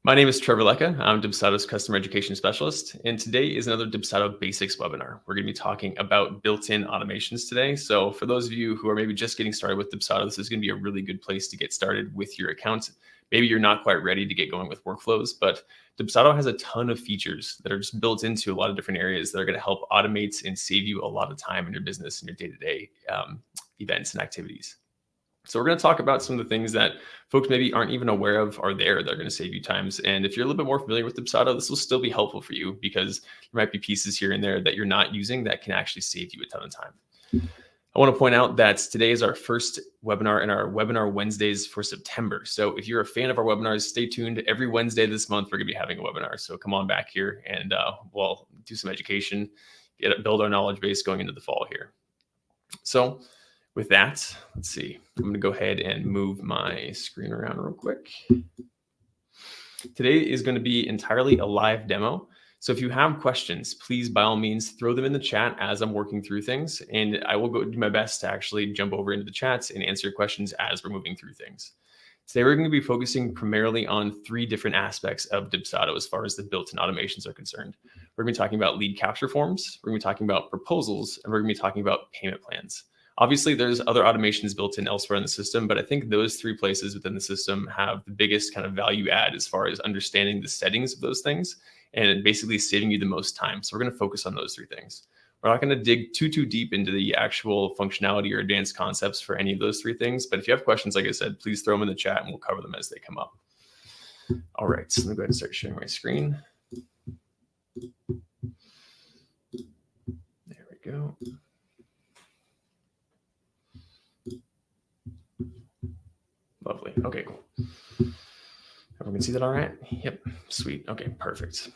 My name is Trevor. I'm Dubsado's customer education specialist, and today is another Dubsado Basics webinar. We're going to be talking about built-in automations today. So for those of you who are maybe just getting started with Dubsado, this is going to be a really good place to get started with your account. Maybe you're not quite ready to get going with workflows, but Dubsado has a ton of features that are just built into a lot of different areas that are going to help automate and save you a lot of time in your business and your day-to-day events and activities. So we're going to talk about some of the things that folks maybe aren't even aware of are there that are going to save you times. And if you're a little bit more familiar with Dubsado, this will still be helpful for you because there might be pieces here and there that you're not using that can actually save you a ton of time. I want to point out that today is our first webinar in our Webinar Wednesdays for September. So if you're a fan of our webinars, stay tuned. Every Wednesday this month, we're going to be having a webinar. So come on back here and we'll do some education, build our knowledge base going into the fall here. So with that, let's see, I'm going to go ahead and move my screen around real quick. Today is going to be entirely a live demo. So if you have questions, please, by all means, throw them in the chat as I'm working through things. And I will go do my best to actually jump over into the chats and answer questions as we're moving through things. Today, we're going to be focusing primarily on 3 different aspects of Dubsado as far as the built-in automations are concerned. We're going to be talking about lead capture forms, we're going to be talking about proposals, and we're going to be talking about payment plans. Obviously, there's other automations built in elsewhere in the system, but I think those 3 places within the system have the biggest kind of value add as far as understanding the settings of those things and basically saving you the most time. So we're going to focus on those 3 things. We're not going to dig too deep into the actual functionality or advanced concepts for any of those 3 things. But if you have questions, like I said, please throw them in the chat and we'll cover them as they come up. All right, so let me go ahead and start sharing my screen. There we go. Lovely. Okay, cool. Everyone can see that all right? Yep. Sweet. Okay, perfect.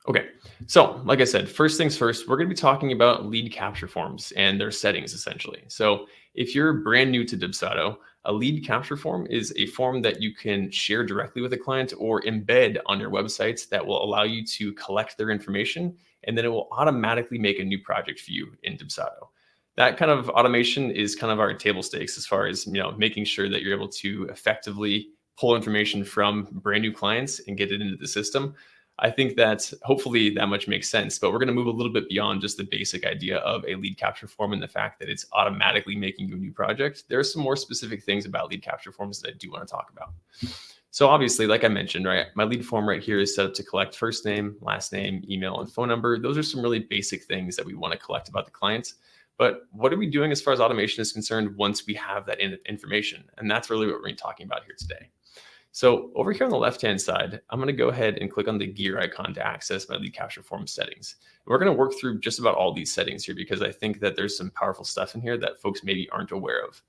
Okay, so like I said, first things first, we're going to be talking about lead capture forms and their settings essentially. So if you're brand new to Dubsado, a lead capture form is a form that you can share directly with a client or embed on your website that will allow you to collect their information, and then it will automatically make a new project for you in Dubsado. That kind of automation is kind of our table stakes as far as, making sure that you're able to effectively pull information from brand new clients and get it into the system. I think that hopefully that much makes sense, but we're going to move a little bit beyond just the basic idea of a lead capture form and the fact that it's automatically making you a new project. There are some more specific things about lead capture forms that I do want to talk about. So obviously, like I mentioned, right, my lead form right here is set up to collect first name, last name, email, and phone number. Those are some really basic things that we want to collect about the client. But what are we doing as far as automation is concerned once we have that information? And that's really what we're going to be talking about here today. So over here on the left-hand side, I'm going to go ahead and click on the gear icon to access my lead capture form settings. We're going to work through just about all these settings here because I think that there's some powerful stuff in here that folks maybe aren't aware of.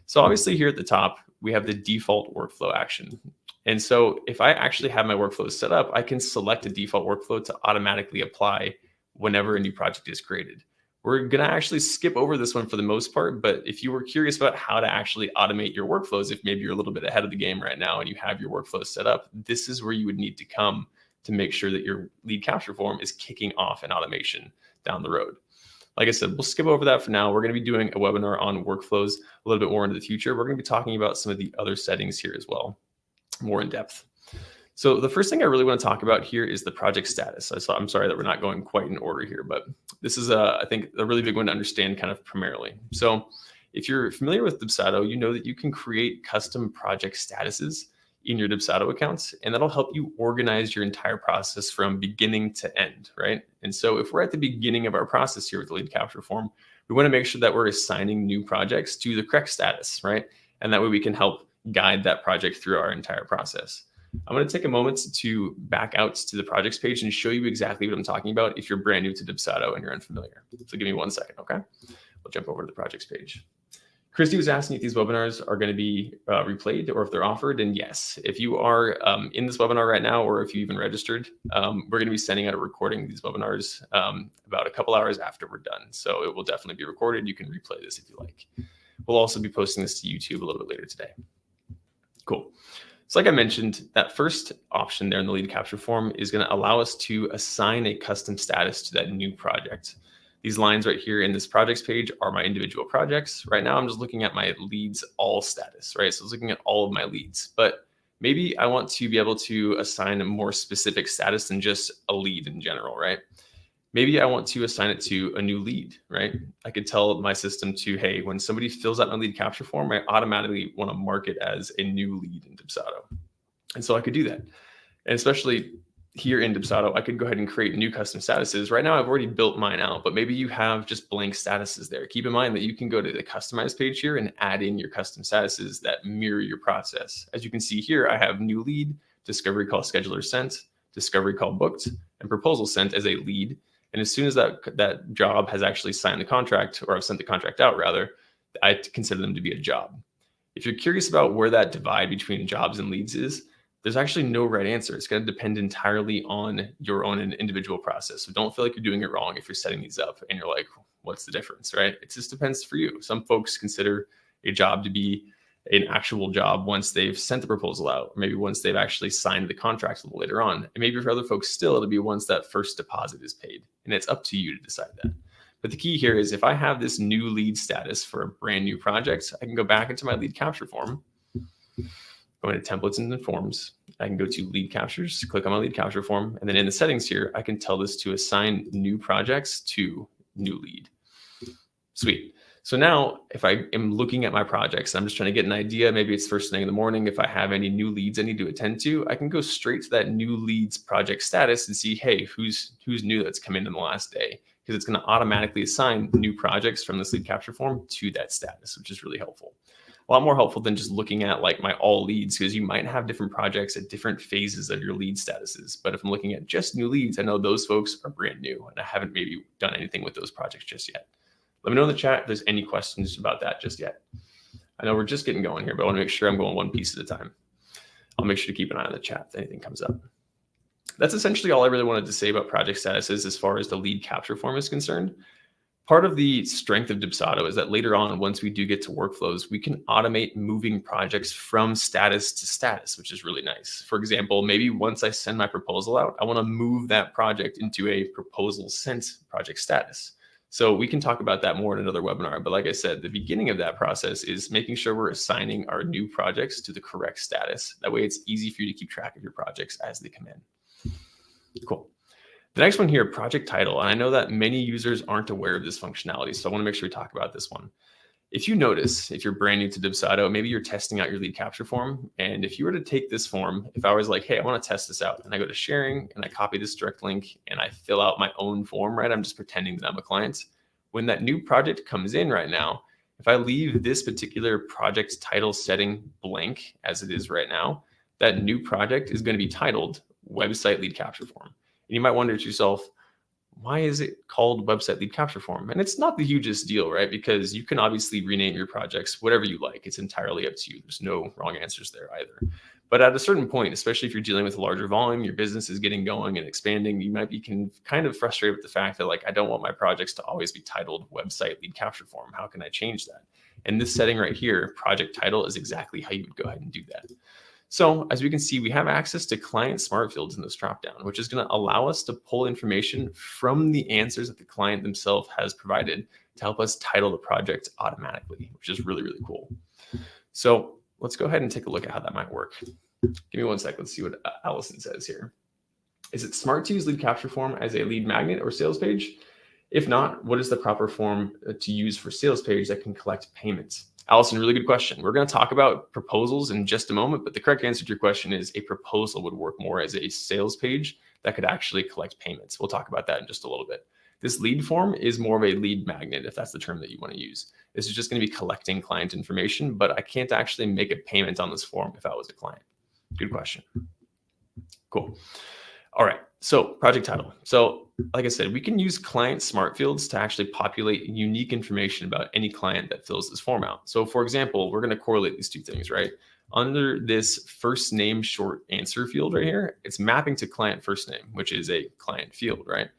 So obviously here at the top, we have the default workflow action. And so if I actually have my workflows set up, I can select a default workflow to automatically apply whenever a new project is created. We're going to actually skip over this one for the most part, but if you were curious about how to actually automate your workflows, if maybe you're a little bit ahead of the game right now and you have your workflows set up, this is where you would need to come to make sure that your lead capture form is kicking off an automation down the road. Like I said, we'll skip over that for now. We're going to be doing a webinar on workflows a little bit more into the future. We're going to be talking about some of the other settings here as well, more in depth. So the first thing I really want to talk about here is the project status. I'm sorry that we're not going quite in order here, but this is, I think, a really big one to understand kind of primarily. So if you're familiar with Dubsado, you know that you can create custom project statuses in your Dubsado accounts, and that'll help you organize your entire process from beginning to end, right? And so if we're at the beginning of our process here with the lead capture form, we want to make sure that we're assigning new projects to the correct status, right? And that way we can help guide that project through our entire process. I'm going to take a moment to back out to the projects page and show you exactly what I'm talking about if you're brand new to Dubsado and you're unfamiliar. So give me 1 second, okay? We'll jump over to the projects page. Christy was asking if these webinars are going to be replayed or if they're offered. And yes, if you are in this webinar right now, or if you even registered, we're going to be sending out a recording of these webinars about a couple hours after we're done. So it will definitely be recorded. You can replay this if you like. We'll also be posting this to YouTube a little bit later today. Cool. So like I mentioned, that first option there in the lead capture form is going to allow us to assign a custom status to that new project. These lines right here in this projects page are my individual projects. Right now, I'm just looking at my leads all status, right? So I was looking at all of my leads, but maybe I want to be able to assign a more specific status than just a lead in general, right? Maybe I want to assign it to a new lead, right? I could tell my system to, hey, when somebody fills out my lead capture form, I automatically want to mark it as a new lead in Dubsado. And so I could do that. And especially here in Dubsado, I could go ahead and create new custom statuses. Right now, I've already built mine out, but maybe you have just blank statuses there. Keep in mind that you can go to the customize page here and add in your custom statuses that mirror your process. As you can see here, I have new lead, discovery call scheduler sent, discovery call booked, and proposal sent as a lead. And as soon as that job has actually signed the contract, or I've sent the contract out rather, I consider them to be a job. If you're curious about where that divide between jobs and leads is, there's actually no right answer. It's going to depend entirely on your own individual process. So don't feel like you're doing it wrong if you're setting these up and you're like, what's the difference, right? It just depends for you. Some folks consider a job to be an actual job once they've sent the proposal out, or maybe once they've actually signed the contract a little later on. And maybe for other folks still, it'll be once that first deposit is paid. And it's up to you to decide that. But the key here is if I have this new lead status for a brand new project, I can go back into my lead capture form, go into templates and then forms. I can go to lead captures, click on my lead capture form. And then in the settings here, I can tell this to assign new projects to new lead. Sweet. So now if I am looking at my projects, I'm just trying to get an idea, maybe it's first thing in the morning. If I have any new leads I need to attend to, I can go straight to that new leads project status and see, hey, who's new that's come in the last day, because it's going to automatically assign new projects from this lead capture form to that status, which is really helpful. A lot more helpful than just looking at like my all leads, because you might have different projects at different phases of your lead statuses. But if I'm looking at just new leads, I know those folks are brand new and I haven't maybe done anything with those projects just yet. Let me know in the chat if there's any questions about that just yet. I know we're just getting going here, but I want to make sure I'm going one piece at a time. I'll make sure to keep an eye on the chat if anything comes up. That's essentially all I really wanted to say about project statuses as far as the lead capture form is concerned. Part of the strength of Dubsado is that later on, once we do get to workflows, we can automate moving projects from status to status, which is really nice. For example, maybe once I send my proposal out, I want to move that project into a proposal sent project status. So we can talk about that more in another webinar. But like I said, the beginning of that process is making sure we're assigning our new projects to the correct status. That way it's easy for you to keep track of your projects as they come in. Cool. The next one here, project title. And I know that many users aren't aware of this functionality, so I want to make sure we talk about this one. If you notice, if you're brand new to Dubsado, maybe you're testing out your lead capture form. And if you were to take this form, if I was like, hey, I want to test this out, and I go to sharing and I copy this direct link and I fill out my own form, right? I'm just pretending that I'm a client. When that new project comes in right now, if I leave this particular project title setting blank as it is right now, that new project is going to be titled website lead capture form. And you might wonder to yourself, why is it called website lead capture form? And it's not the hugest deal, right? Because you can obviously rename your projects whatever you like. It's entirely up to you. There's no wrong answers there either. But at a certain point, especially if you're dealing with a larger volume, your business is getting going and expanding, you might be kind of frustrated with the fact that like, I don't want my projects to always be titled website lead capture form. How can I change that? And this setting right here, project title, is exactly how you would go ahead and do that. So as we can see, we have access to client smart fields in this dropdown, which is going to allow us to pull information from the answers that the client themselves has provided to help us title the project automatically, which is really, really cool. So let's go ahead and take a look at how that might work. Give me one sec. Let's see what Allison says here. Is it smart to use lead capture form as a lead magnet or sales page? If not, what is the proper form to use for sales page that can collect payments? Allison, really good question. We're going to talk about proposals in just a moment, but the correct answer to your question is a proposal would work more as a sales page that could actually collect payments. We'll talk about that in just a little bit. This lead form is more of a lead magnet, if that's the term that you want to use. This is just going to be collecting client information, but I can't actually make a payment on this form if I was a client. Good question. Cool. All right. So project title. So like I said, we can use client smart fields to actually populate unique information about any client that fills this form out. So for example, we're going to correlate these two things, right? Under this first name short answer field right here, it's mapping to client first name, which is a client field, right?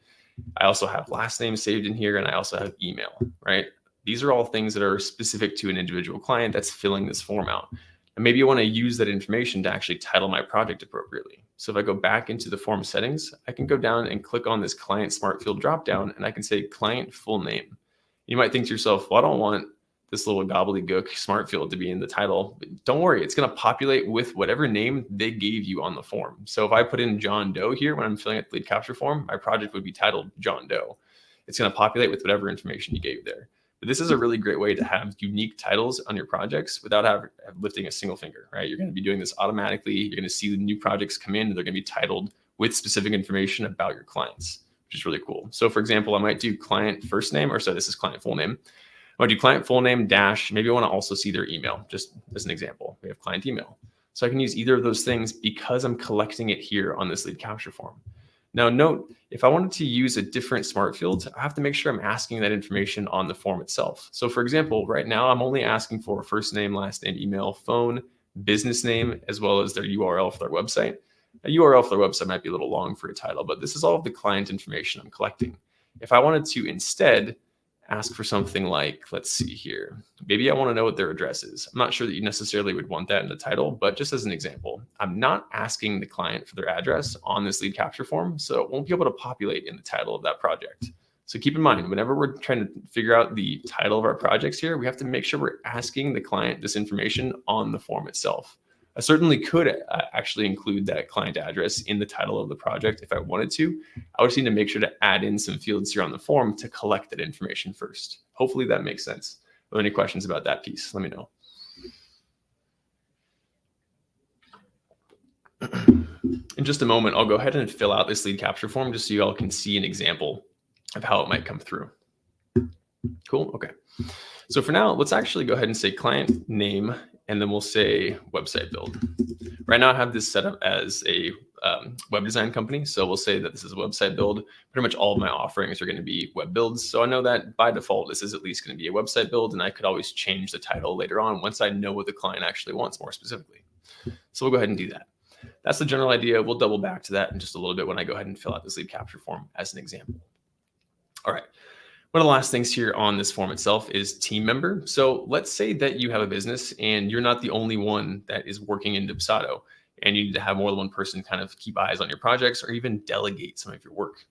I also have last name saved in here, and I also have email, right? These are all things that are specific to an individual client that's filling this form out. And maybe you want to use that information to actually title my project appropriately. So if I go back into the form settings, I can go down and click on this client smart field dropdown, and I can say client full name. You might think to yourself, well, I don't want this little gobbledygook smart field to be in the title, don't worry, it's going to populate with whatever name they gave you on the form. So if I put in John Doe here when I'm filling out the lead capture form, my project would be titled John Doe. It's going to populate with whatever information you gave there. But this is a really great way to have unique titles on your projects without lifting a single finger, right? You're going to be doing this automatically. You're going to see the new projects come in. They're going to be titled with specific information about your clients, which is really cool. So for example, I might do client first name, or so this is client full name. I might do client full name dash, maybe I want to also see their email, just as an example. We have client email. So I can use either of those things because I'm collecting it here on this lead capture form. Now note, if I wanted to use a different smart field, I have to make sure I'm asking that information on the form itself. So for example, right now I'm only asking for first name, last name, email, phone, business name, as well as their URL for their website. A URL for their website might be a little long for a title, but this is all of the client information I'm collecting. If I wanted to instead ask for something like, let's see here, maybe I want to know what their address is. I'm not sure that you necessarily would want that in the title, but just as an example, I'm not asking the client for their address on this lead capture form, so it won't be able to populate in the title of that project. So keep in mind, whenever we're trying to figure out the title of our projects here, we have to make sure we're asking the client this information on the form itself. I certainly could actually include that client address in the title of the project if I wanted to. I would just need to make sure to add in some fields here on the form to collect that information first. Hopefully that makes sense. If there are any questions about that piece, let me know. In just a moment, I'll go ahead and fill out this lead capture form just so you all can see an example of how it might come through. Cool, okay. So for now, let's actually go ahead and say client name, and then we'll say website build. Right now I have this set up as a web design company. So we'll say that this is a website build. Pretty much all of my offerings are going to be web builds. So I know that by default, this is at least going to be a website build, and I could always change the title later on once I know what the client actually wants more specifically. So we'll go ahead and do that. That's the general idea. We'll double back to that in just a little bit when I go ahead and fill out this lead capture form as an example. All right. One of the last things here on this form itself is team member. So let's say that you have a business and you're not the only one that is working in Dubsado, and you need to have more than one person kind of keep eyes on your projects or even delegate some of your work.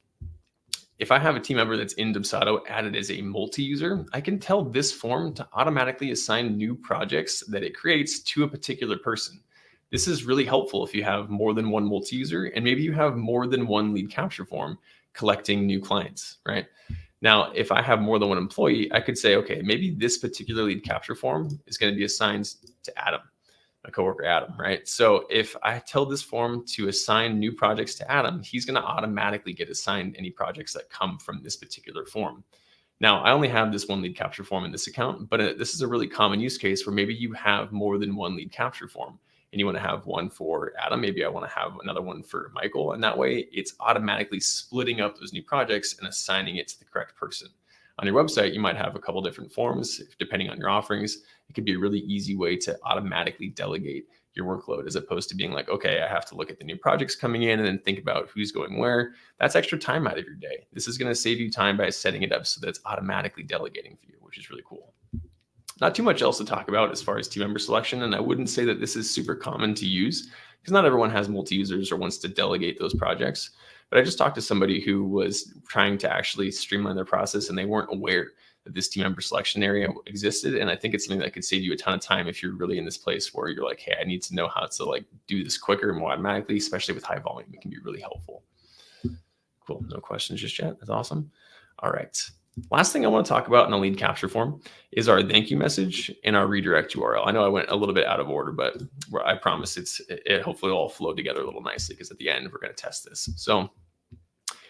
If I have a team member that's in Dubsado added as a multi-user, I can tell this form to automatically assign new projects that it creates to a particular person. This is really helpful if you have more than one multi-user and maybe you have more than one lead capture form collecting new clients, right? Now, if I have more than one employee, I could say, okay, maybe this particular lead capture form is going to be assigned to Adam, my coworker Adam, right? So if I tell this form to assign new projects to Adam, he's going to automatically get assigned any projects that come from this particular form. Now, I only have this one lead capture form in this account, but this is a really common use case where maybe you have more than one lead capture form. And you want to have one for Adam, maybe I want to have another one for Michael. And that way it's automatically splitting up those new projects and assigning it to the correct person. On your website, you might have a couple different forms, depending on your offerings. It could be a really easy way to automatically delegate your workload as opposed to being like, okay, I have to look at the new projects coming in and then think about who's going where. That's extra time out of your day. This is going to save you time by setting it up so that it's automatically delegating for you, which is really cool. Not too much else to talk about as far as team member selection. And I wouldn't say that this is super common to use because not everyone has multi-users or wants to delegate those projects. But I just talked to somebody who was trying to actually streamline their process and they weren't aware that this team member selection area existed. And I think it's something that could save you a ton of time if you're really in this place where you're like, hey, I need to know how to like do this quicker and more automatically, especially with high volume. It can be really helpful. Cool. No questions just yet. That's awesome. All right. Last thing I want to talk about in the lead capture form is our thank you message and our redirect URL. I know I went a little bit out of order, but I promise it hopefully all flowed together a little nicely because at the end we're going to test this. So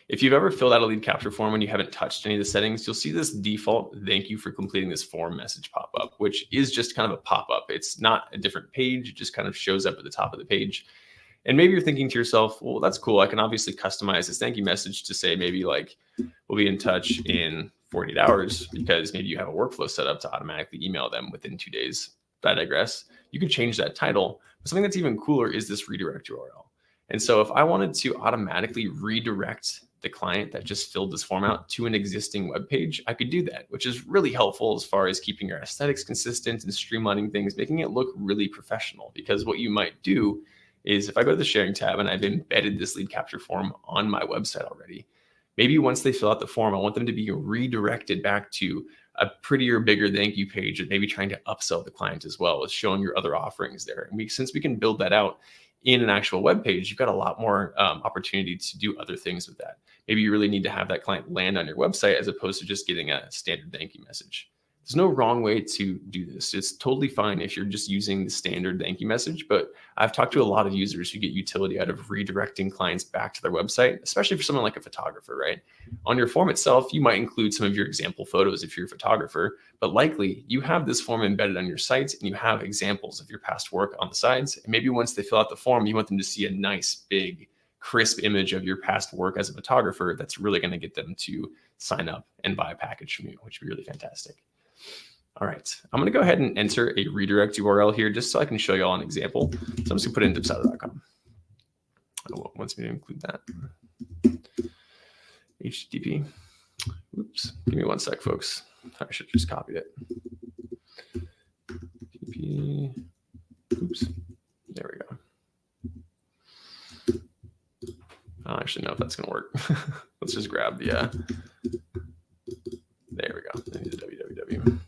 if you've ever filled out a lead capture form and you haven't touched any of the settings, you'll see this default thank you for completing this form message pop up, which is just kind of a pop up. It's not a different page. It just kind of shows up at the top of the page. And maybe you're thinking to yourself, well, that's cool. I can obviously customize this thank you message to say maybe like, we'll be in touch in 48 hours because maybe you have a workflow set up to automatically email them within 2 days. But I digress. You can change that title. But something that's even cooler is this redirect URL. And so if I wanted to automatically redirect the client that just filled this form out to an existing web page, I could do that, which is really helpful as far as keeping your aesthetics consistent and streamlining things, making it look really professional. Because what you might do is if I go to the sharing tab and I've embedded this lead capture form on my website already, maybe once they fill out the form, I want them to be redirected back to a prettier, bigger thank you page, and maybe trying to upsell the client as well, with showing your other offerings there. And since we can build that out in an actual web page, you've got a lot more opportunity to do other things with that. Maybe you really need to have that client land on your website as opposed to just getting a standard thank you message. There's no wrong way to do this. It's totally fine if you're just using the standard thank you message, but I've talked to a lot of users who get utility out of redirecting clients back to their website, especially for someone like a photographer, right? On your form itself, you might include some of your example photos if you're a photographer, but likely you have this form embedded on your site and you have examples of your past work on the sides. And maybe once they fill out the form, you want them to see a nice, big, crisp image of your past work as a photographer that's really going to get them to sign up and buy a package from you, which would be really fantastic. All right, I'm going to go ahead and enter a redirect URL here just so I can show you all an example. So I'm just going to put it in Dubsado.com. Oh, it wants me to include that. HTTP. Oops, give me one sec, folks. I should have just copied it. HTTP. Oops, there we go. I don't actually know if that's going to work. Let's just grab the, there we go. I need the www.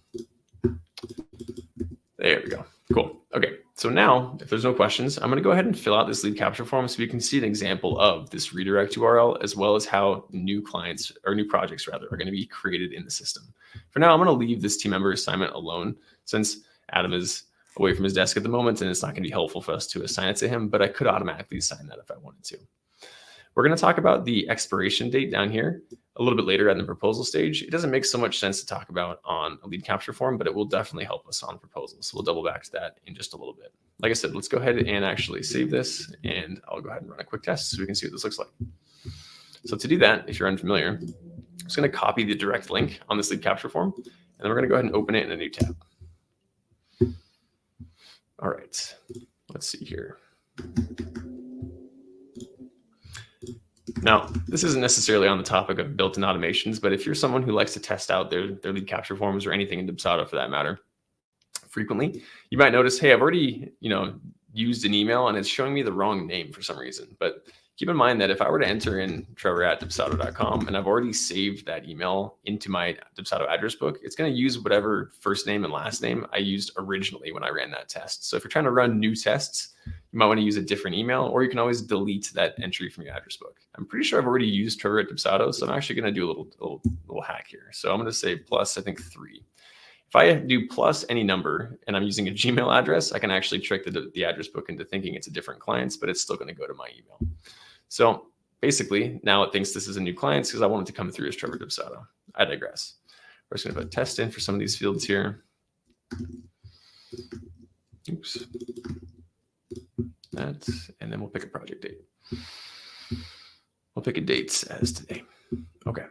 There we go. Cool. Okay. So now, if there's no questions, I'm going to go ahead and fill out this lead capture form so we can see an example of this redirect URL, as well as how new clients, or new projects rather, are going to be created in the system. For now, I'm going to leave this team member assignment alone since Adam is away from his desk at the moment, and it's not going to be helpful for us to assign it to him, but I could automatically assign that if I wanted to. We're going to talk about the expiration date down here a little bit later at the proposal stage. It doesn't make so much sense to talk about on a lead capture form, but it will definitely help us on proposals. So we'll double back to that in just a little bit. Like I said, let's go ahead and actually save this, and I'll go ahead and run a quick test so we can see what this looks like. So to do that, if you're unfamiliar, I'm just going to copy the direct link on this lead capture form, and then we're going to go ahead and open it in a new tab. All right, let's see here. Now, this isn't necessarily on the topic of built-in automations, but if you're someone who likes to test out their lead capture forms or anything in Dubsado for that matter, frequently, you might notice, hey, I've already, used an email and it's showing me the wrong name for some reason. But keep in mind that if I were to enter in Trevor@Dubsado.com and I've already saved that email into my Dubsado address book, it's going to use whatever first name and last name I used originally when I ran that test. So if you're trying to run new tests, you might want to use a different email, or you can always delete that entry from your address book. I'm pretty sure I've already used Trevor@Dubsado, so I'm actually going to do a little hack here. So I'm going to say plus, I think 3. If I do plus any number and I'm using a Gmail address, I can actually trick the address book into thinking it's a different client's, but it's still going to go to my email. So basically, now it thinks this is a new client because I want it to come through as Trevor Dubsado. I digress. We're just going to put test in for some of these fields here. Oops. That, and then we'll pick a project date. We'll pick a date as today. Okay.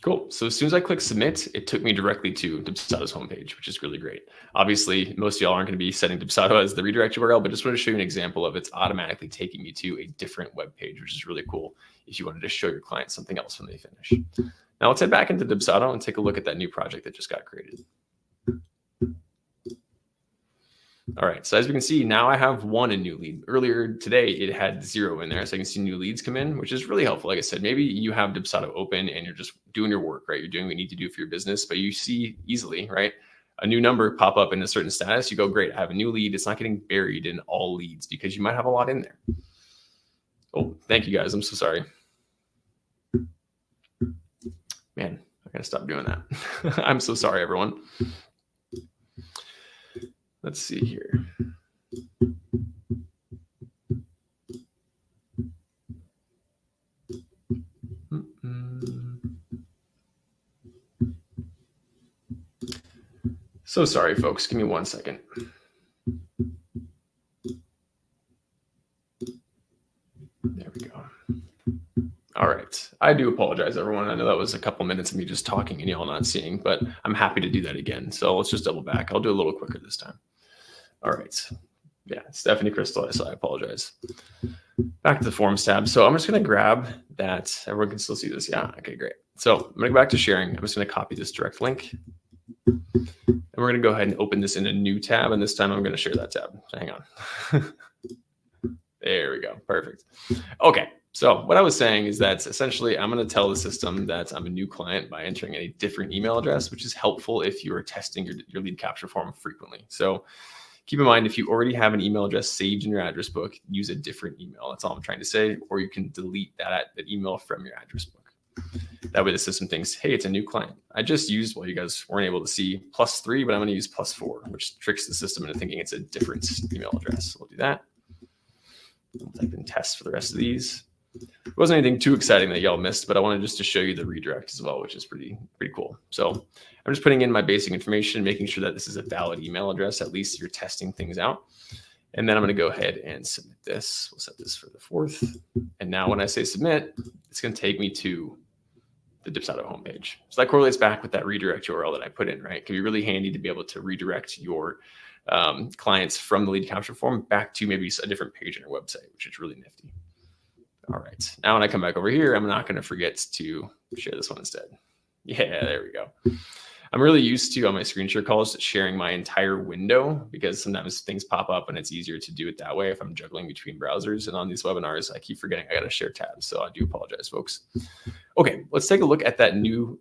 Cool. So as soon as I click submit, it took me directly to Dubsado's homepage, which is really great. Obviously, most of y'all aren't going to be setting Dubsado as the redirect URL, but just want to show you an example of it's automatically taking me to a different web page, which is really cool if you wanted to show your client something else when they finish. Now let's head back into Dubsado and take a look at that new project that just got created. All right, so as we can see, now I have 1 in new lead. Earlier today, it had 0 in there, so I can see new leads come in, which is really helpful. Like I said, maybe you have Dubsado open and you're just doing your work, right? You're doing what you need to do for your business, but you see easily, right, a new number pop up in a certain status. You go, great, I have a new lead. It's not getting buried in all leads because you might have a lot in there. Oh, thank you guys. I'm so sorry. Man, I gotta stop doing that. I'm so sorry, everyone. Let's see here. So sorry, folks. Give me 1 second. There we go. All right. I do apologize, everyone. I know that was a couple minutes of me just talking and y'all not seeing, but I'm happy to do that again. So let's just double back. I'll do a little quicker this time. All right. Yeah, Stephanie Crystal, so I apologize. Back to the forms tab. So I'm just going to grab that. Everyone can still see this. Yeah. Okay, great. So I'm going to go back to sharing. I'm just going to copy this direct link. And we're going to go ahead and open this in a new tab. And this time I'm going to share that tab. So hang on. There we go. Perfect. Okay. So what I was saying is that essentially I'm going to tell the system that I'm a new client by entering a different email address, which is helpful if you are testing your lead capture form frequently. So keep in mind, if you already have an email address saved in your address book, use a different email. That's all I'm trying to say. Or you can delete that email from your address book. That way the system thinks, hey, it's a new client. I just used, well, you guys weren't able to see +3, but I'm going to use +4, which tricks the system into thinking it's a different email address. So we'll do that. I'll type in test for the rest of these. It wasn't anything too exciting that y'all missed, but I wanted just to show you the redirect as well, which is pretty cool. So I'm just putting in my basic information, making sure that this is a valid email address. At least you're testing things out. And then I'm going to go ahead and submit this. We'll set this for the 4th. And now when I say submit, it's going to take me to the Dubsado homepage. So that correlates back with that redirect URL that I put in, right? It can be really handy to be able to redirect your clients from the lead capture form back to maybe a different page on your website, which is really nifty. All right. Now, when I come back over here, I'm not going to forget to share this one instead. Yeah, there we go. I'm really used to on my screen share calls sharing my entire window because sometimes things pop up and it's easier to do it that way if I'm juggling between browsers. And on these webinars, I keep forgetting I got to share tabs. So I do apologize, folks. Okay, let's take a look at that new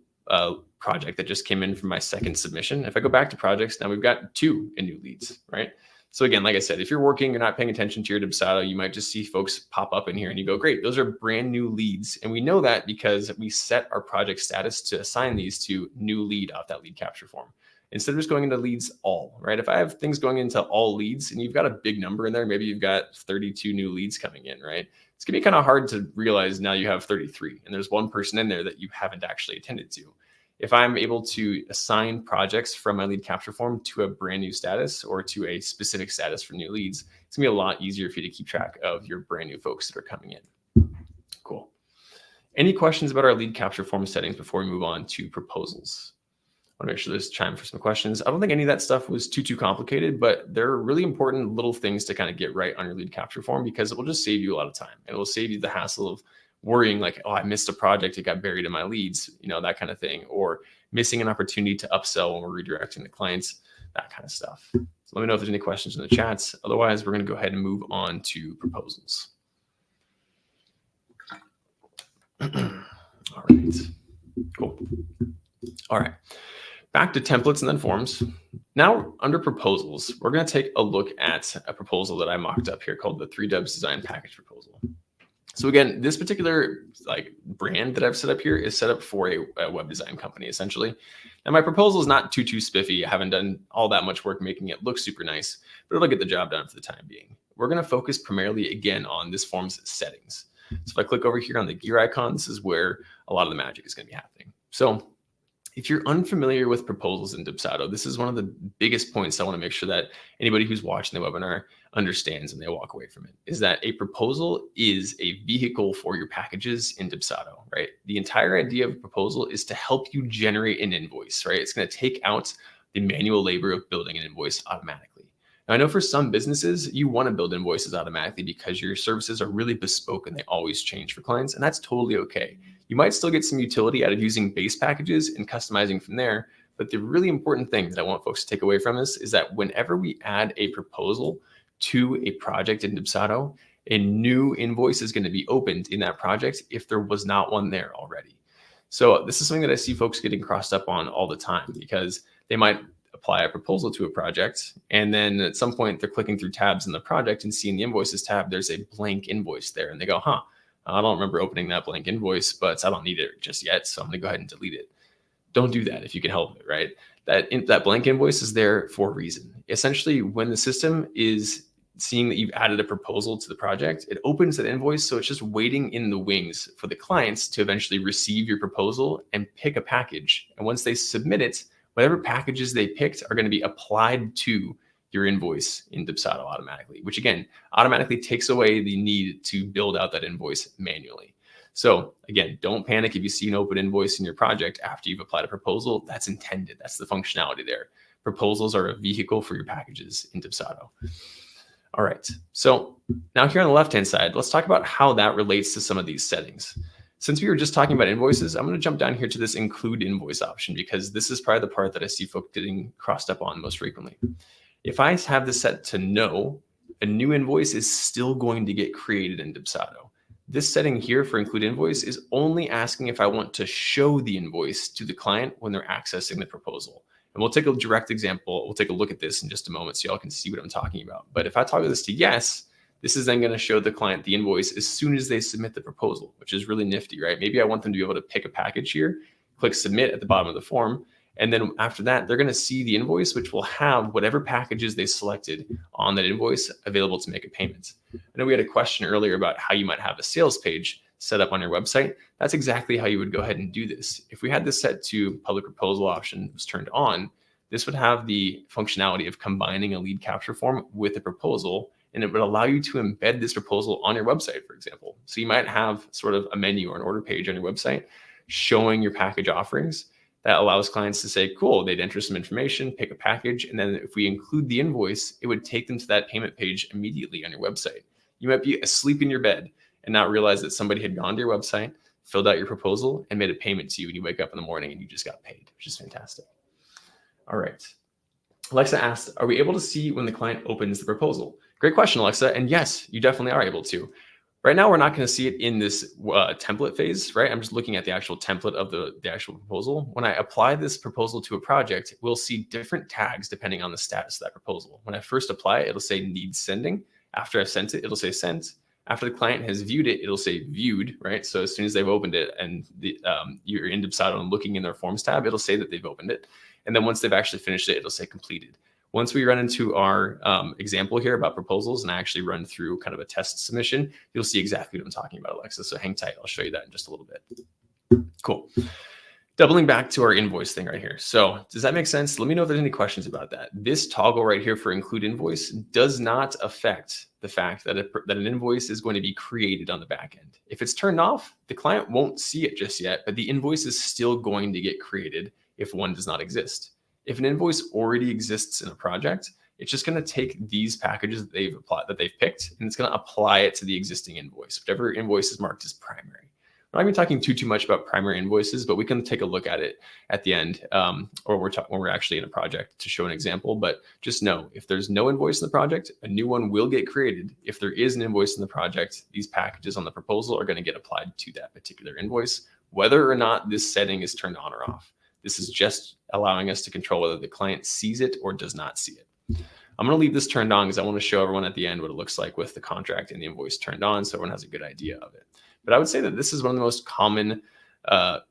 project that just came in from my second submission. If I go back to projects, now we've got 2 new leads, right? So again, like I said, if you're working, you're not paying attention to your Dubsado, you might just see folks pop up in here and you go, great, those are brand new leads. And we know that because we set our project status to assign these to new lead off that lead capture form. Instead of just going into leads all, right? If I have things going into all leads and you've got a big number in there, maybe you've got 32 new leads coming in, right? It's gonna be kind of hard to realize now you have 33 and there's one person in there that you haven't actually attended to. If I'm able to assign projects from my lead capture form to a brand new status or to a specific status for new leads, it's gonna be a lot easier for you to keep track of your brand new folks that are coming in. Cool. Any questions about our lead capture form settings before we move on to proposals? I want to make sure there's time for some questions. I don't think any of that stuff was too complicated, but there are really important little things to kind of get right on your lead capture form because it will just save you a lot of time. It will save you the hassle of worrying like, oh, I missed a project, it got buried in my leads, that kind of thing, or missing an opportunity to upsell when we're redirecting the clients, that kind of stuff. So let me know if there's any questions in the chats. Otherwise, we're going to go ahead and move on to proposals. All right, cool. All right, back to templates and then forms. Now under proposals, we're going to take a look at a proposal that I mocked up here called the 3Dubs Design Package Proposal. So again, this particular brand that I've set up here is set up for a web design company, essentially. Now my proposal is not too spiffy. I haven't done all that much work making it look super nice, but it'll get the job done for the time being. We're going to focus primarily again on this form's settings. So if I click over here on the gear icon, this is where a lot of the magic is going to be happening. So if you're unfamiliar with proposals in Dubsado, this is one of the biggest points I want to make sure that anybody who's watching the webinar understands and they walk away from it, is that a proposal is a vehicle for your packages in Dubsado, right? The entire idea of a proposal is to help you generate an invoice, right? It's going to take out the manual labor of building an invoice automatically. Now, I know for some businesses, you want to build invoices automatically because your services are really bespoke and they always change for clients, and that's totally okay. You might still get some utility out of using base packages and customizing from there. But the really important thing that I want folks to take away from this is that whenever we add a proposal to a project in Dubsado, a new invoice is going to be opened in that project if there was not one there already. So this is something that I see folks getting crossed up on all the time because they might apply a proposal to a project. And then at some point they're clicking through tabs in the project and seeing the invoices tab, there's a blank invoice there. And they go, I don't remember opening that blank invoice, but I don't need it just yet. So I'm going to go ahead and delete it. Don't do that if you can help it, right? That blank invoice is there for a reason. Essentially, when the system is seeing that you've added a proposal to the project, it opens that invoice. So it's just waiting in the wings for the clients to eventually receive your proposal and pick a package. And once they submit it, whatever packages they picked are going to be applied to your invoice in Dubsado automatically, which again, automatically takes away the need to build out that invoice manually. So again, don't panic if you see an open invoice in your project after you've applied a proposal. That's intended. That's the functionality there. Proposals are a vehicle for your packages in Dubsado. All right, so now here on the left-hand side, let's talk about how that relates to some of these settings. Since we were just talking about invoices, I'm going to jump down here to this include invoice option because this is probably the part that I see folks getting crossed up on most frequently. If I have this set to no, a new invoice is still going to get created in Dubsado. This setting here for include invoice is only asking if I want to show the invoice to the client when they're accessing the proposal. And we'll take a direct example. We'll take a look at this in just a moment so y'all can see what I'm talking about. But if I toggle this to yes, this is then going to show the client the invoice as soon as they submit the proposal, which is really nifty, right? Maybe I want them to be able to pick a package here, click submit at the bottom of the form. And then after that, they're going to see the invoice, which will have whatever packages they selected on that invoice available to make a payment. I know we had a question earlier about how you might have a sales page set up on your website. That's exactly how you would go ahead and do this. If we had this set to public proposal option was turned on, this would have the functionality of combining a lead capture form with a proposal, and it would allow you to embed this proposal on your website, for example. So you might have sort of a menu or an order page on your website showing your package offerings. That allows clients to say, cool, they'd enter some information, pick a package, and then if we include the invoice, it would take them to that payment page immediately on your website. You might be asleep in your bed and not realize that somebody had gone to your website, filled out your proposal, and made a payment to you when you wake up in the morning and you just got paid, which is fantastic. All right. Alexa asked, are we able to see when the client opens the proposal? Great question, Alexa. And yes, you definitely are able to. Right now, we're not going to see it in this template phase, right? I'm just looking at the actual template of the actual proposal. When I apply this proposal to a project, we'll see different tags depending on the status of that proposal. When I first apply it, it'll say needs sending. After I've sent it, it'll say sent. After the client has viewed it, it'll say viewed, right? So as soon as they've opened it and you're in Dubsado and looking in their forms tab, it'll say that they've opened it. And then once they've actually finished it, it'll say completed. Once we run into our example here about proposals and I actually run through kind of a test submission, you'll see exactly what I'm talking about, Alexa. So hang tight. I'll show you that in just a little bit. Cool. Doubling back to our invoice thing right here. So does that make sense? Let me know if there's any questions about that. This toggle right here for include invoice does not affect the fact that an invoice is going to be created on the back end. If it's turned off, the client won't see it just yet, but the invoice is still going to get created if one does not exist. If an invoice already exists in a project, it's just going to take these packages that they've picked, and it's going to apply it to the existing invoice, whichever invoice is marked as primary. I'm not going to be talking too much about primary invoices, but we can take a look at it at the end, or when we're actually in a project to show an example. But just know, if there's no invoice in the project, a new one will get created. If there is an invoice in the project, these packages on the proposal are going to get applied to that particular invoice, whether or not this setting is turned on or off. This is just allowing us to control whether the client sees it or does not see it. I'm going to leave this turned on because I want to show everyone at the end what it looks like with the contract and the invoice turned on so everyone has a good idea of it. But I would say that this is one of the most common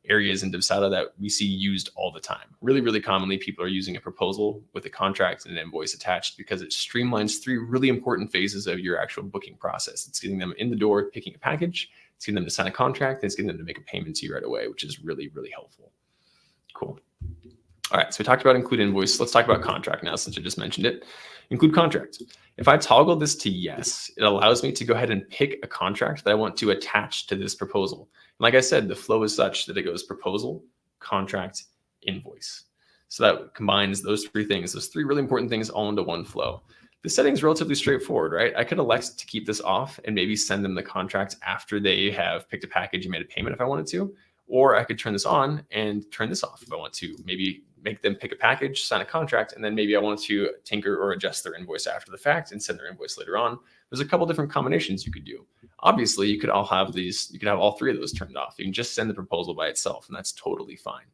areas in Dubsado that we see used all the time. Really, really commonly, people are using a proposal with a contract and an invoice attached because it streamlines three really important phases of your actual booking process. It's getting them in the door, picking a package, it's getting them to sign a contract, and it's getting them to make a payment to you right away, which is really, really helpful. Cool. All right, so we talked about include invoice. Let's talk about contract now, since I just mentioned it. Include contract. If I toggle this to yes, it allows me to go ahead and pick a contract that I want to attach to this proposal. And like I said, the flow is such that it goes proposal, contract, invoice. So that combines those three things, those three really important things all into one flow. The setting is relatively straightforward, right? I could elect to keep this off and maybe send them the contract after they have picked a package and made a payment if I wanted to. Or I could turn this on and turn this off if I want to. Maybe make them pick a package, sign a contract, and then maybe I want to tinker or adjust their invoice after the fact and send their invoice later on. There's a couple different combinations you could do. Obviously, you could all have these. You could have all three of those turned off. You can just send the proposal by itself, and that's totally fine.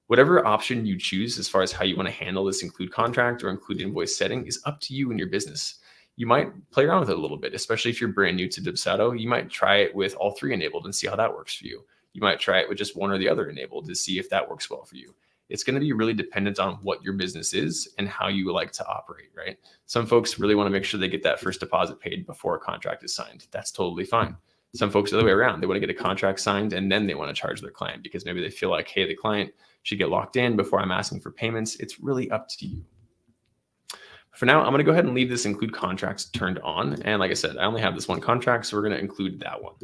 Whatever option you choose as far as how you want to handle this include contract or include invoice setting is up to you and your business. You might play around with it a little bit, especially if you're brand new to Dubsado. You might try it with all three enabled and see how that works for you. You might try it with just one or the other enabled to see if that works well for you. It's going to be really dependent on what your business is and how you like to operate, right? Some folks really want to make sure they get that first deposit paid before a contract is signed. That's totally fine. Some folks are the other way around. They want to get a contract signed and then they want to charge their client because maybe they feel like, hey, the client should get locked in before I'm asking for payments. It's really up to you. For now, I'm going to go ahead and leave this include contracts turned on. And like I said, I only have this one contract, so we're going to include that one.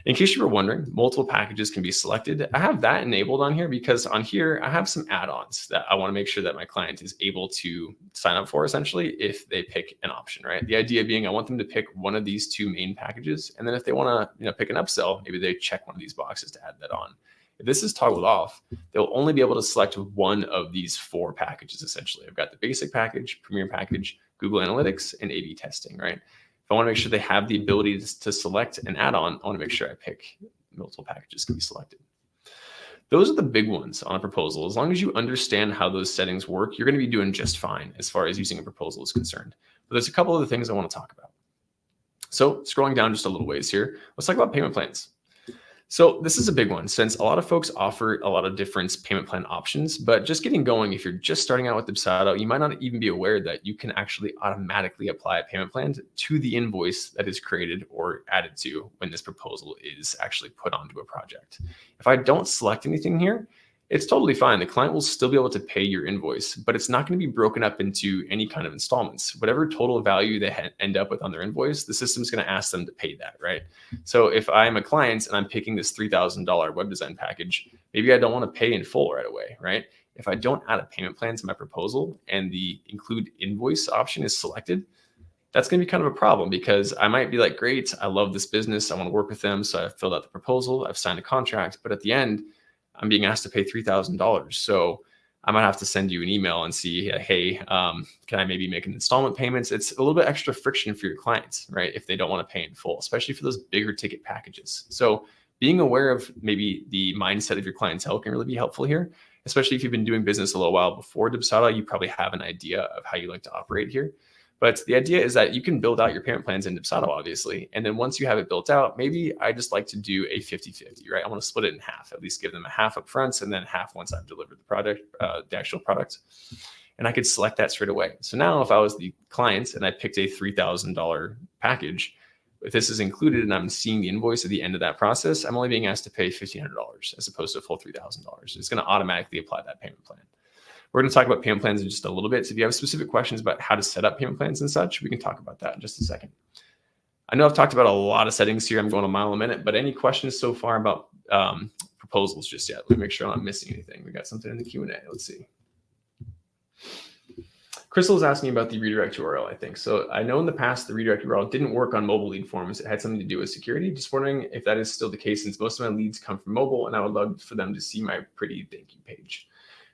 In case you were wondering, multiple packages can be selected. I have that enabled on here because on here, I have some add-ons that I want to make sure that my client is able to sign up for, essentially, if they pick an option, right? The idea being I want them to pick one of these two main packages. And then if they want to pick an upsell, maybe they check one of these boxes to add that on. If this is toggled off, they'll only be able to select one of these four packages, essentially. I've got the basic package, premium package, Google Analytics, and A/B testing, right? If I want to make sure they have the ability to select an add-on, I want to make sure I pick multiple packages can be selected. Those are the big ones on a proposal. As long as you understand how those settings work, you're going to be doing just fine as far as using a proposal is concerned. But there's a couple other things I want to talk about. So scrolling down just a little ways here, let's talk about payment plans. So this is a big one since a lot of folks offer a lot of different payment plan options, but just getting going, if you're just starting out with Dubsado, you might not even be aware that you can actually automatically apply a payment plan to the invoice that is created or added to when this proposal is actually put onto a project. If I don't select anything here, it's totally fine. The client will still be able to pay your invoice, but it's not going to be broken up into any kind of installments. Whatever total value they end up with on their invoice, the system's going to ask them to pay that, right? So if I'm a client and I'm picking this $3,000 web design package, maybe I don't want to pay in full right away, right? If I don't add a payment plan to my proposal and the include invoice option is selected, that's going to be kind of a problem because I might be like, great, I love this business. I want to work with them. So I've filled out the proposal, I've signed a contract, but at the end, I'm being asked to pay $3,000. So I might have to send you an email and see, hey, can I maybe make an installment payments? It's a little bit extra friction for your clients, right? If they don't want to pay in full, especially for those bigger ticket packages. So being aware of maybe the mindset of your clientele can really be helpful here, especially if you've been doing business a little while before Dubsado, you probably have an idea of how you like to operate here. But the idea is that you can build out your payment plans in Dubsado, obviously. And then once you have it built out, maybe I just like to do a 50-50, right? I want to split it in half, at least give them a half up front and then half once I've delivered the product, the actual product. And I could select that straight away. So now if I was the client and I picked a $3,000 package, if this is included and I'm seeing the invoice at the end of that process, I'm only being asked to pay $1,500 as opposed to a full $3,000. It's going to automatically apply that payment plan. We're going to talk about payment plans in just a little bit. So if you have specific questions about how to set up payment plans and such, we can talk about that in just a second. I know I've talked about a lot of settings here. I'm going a mile a minute, but any questions so far about proposals just yet? Let me make sure I'm not missing anything. We got something in the Q&A. Let's see. Crystal is asking about the redirect URL, I think. So I know in the past, the redirect URL didn't work on mobile lead forms. It had something to do with security. Just wondering if that is still the case since most of my leads come from mobile and I would love for them to see my pretty thank you page.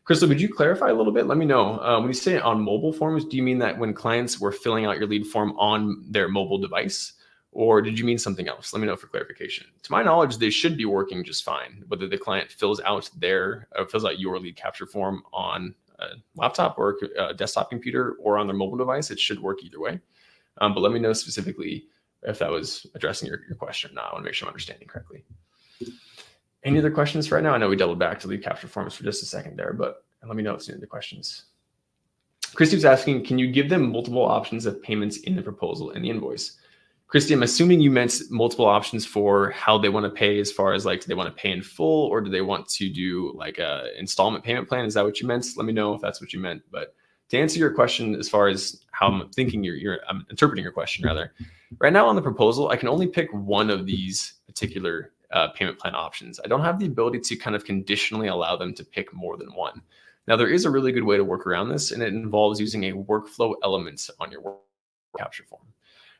Crystal, would you clarify a little bit? Let me know. When you say on mobile forms, do you mean that when clients were filling out your lead form on their mobile device? Or did you mean something else? Let me know for clarification. To my knowledge, they should be working just fine. Whether the client fills out your lead capture form on a laptop or a desktop computer or on their mobile device, it should work either way. But let me know specifically if that was addressing your question or not. I want to make sure I'm understanding correctly. Any other questions for right now? I know we doubled back to lead capture forms for just a second there, but let me know if there's any other questions. Christy was asking, can you give them multiple options of payments in the proposal and the invoice? Christy, I'm assuming you meant multiple options for how they want to pay as far as like, do they want to pay in full or do they want to do like a installment payment plan? Is that what you meant? Let me know if that's what you meant. But to answer your question, as far as how I'm thinking I'm interpreting your question rather, right now on the proposal, I can only pick one of these particular payment plan options. I don't have the ability to kind of conditionally allow them to pick more than one. Now, there is a really good way to work around this, and it involves using a workflow element on your work capture form.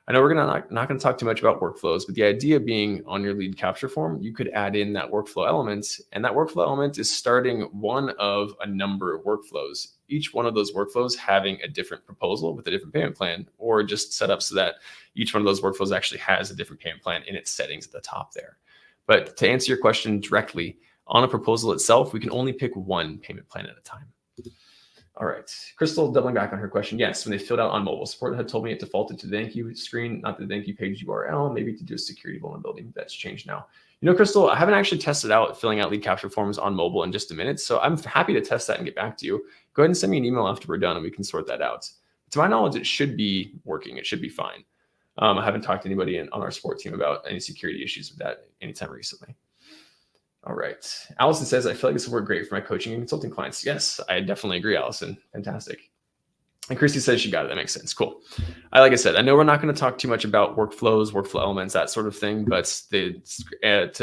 I know we're not going to talk too much about workflows, but the idea being on your lead capture form, you could add in that workflow element, and that workflow element is starting one of a number of workflows. Each one of those workflows having a different proposal with a different payment plan, or just set up so that each one of those workflows actually has a different payment plan in its settings at the top there. But to answer your question directly, on a proposal itself, we can only pick one payment plan at a time. All right. Crystal, doubling back on her question. Yes, when they filled out on mobile, support had told me it defaulted to the thank you screen, not the thank you page URL, maybe to do a security vulnerability. That's changed now. You know, Crystal, I haven't actually tested out filling out lead capture forms on mobile in just a minute, so I'm happy to test that and get back to you. Go ahead and send me an email after we're done and we can sort that out. To my knowledge, it should be working. It should be fine. I haven't talked to anybody on our support team about any security issues with that anytime recently. All right. Allison says, I feel like this will work great for my coaching and consulting clients. Yes, I definitely agree, Allison. Fantastic. And Christy says she got it. That makes sense. Cool. Like I said, I know we're not going to talk too much about workflows, workflow elements, that sort of thing. But to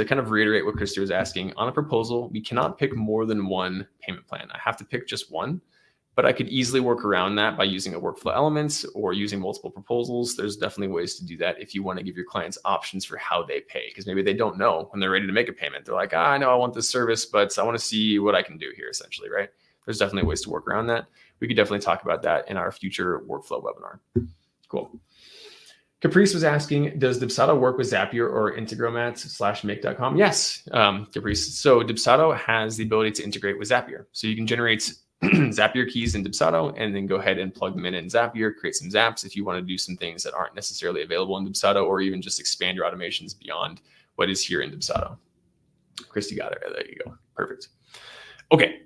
kind of reiterate what Christy was asking, on a proposal, we cannot pick more than one payment plan. I have to pick just one. But I could easily work around that by using a workflow element or using multiple proposals. There's definitely ways to do that if you want to give your clients options for how they pay, because maybe they don't know when they're ready to make a payment. They're like, I know I want this service, but I want to see what I can do here, essentially, right? There's definitely ways to work around that. We could definitely talk about that in our future workflow webinar. Cool. Caprice was asking, does Dubsado work with Zapier or Integromat/Make.com? Yes, Caprice. So Dubsado has the ability to integrate with Zapier. So you can generate Zapier keys in Dubsado and then go ahead and plug them in Zapier, create some zaps if you want to do some things that aren't necessarily available in Dubsado, or even just expand your automations beyond what is here in Dubsado. Christy got it. There you go. Perfect. Okay.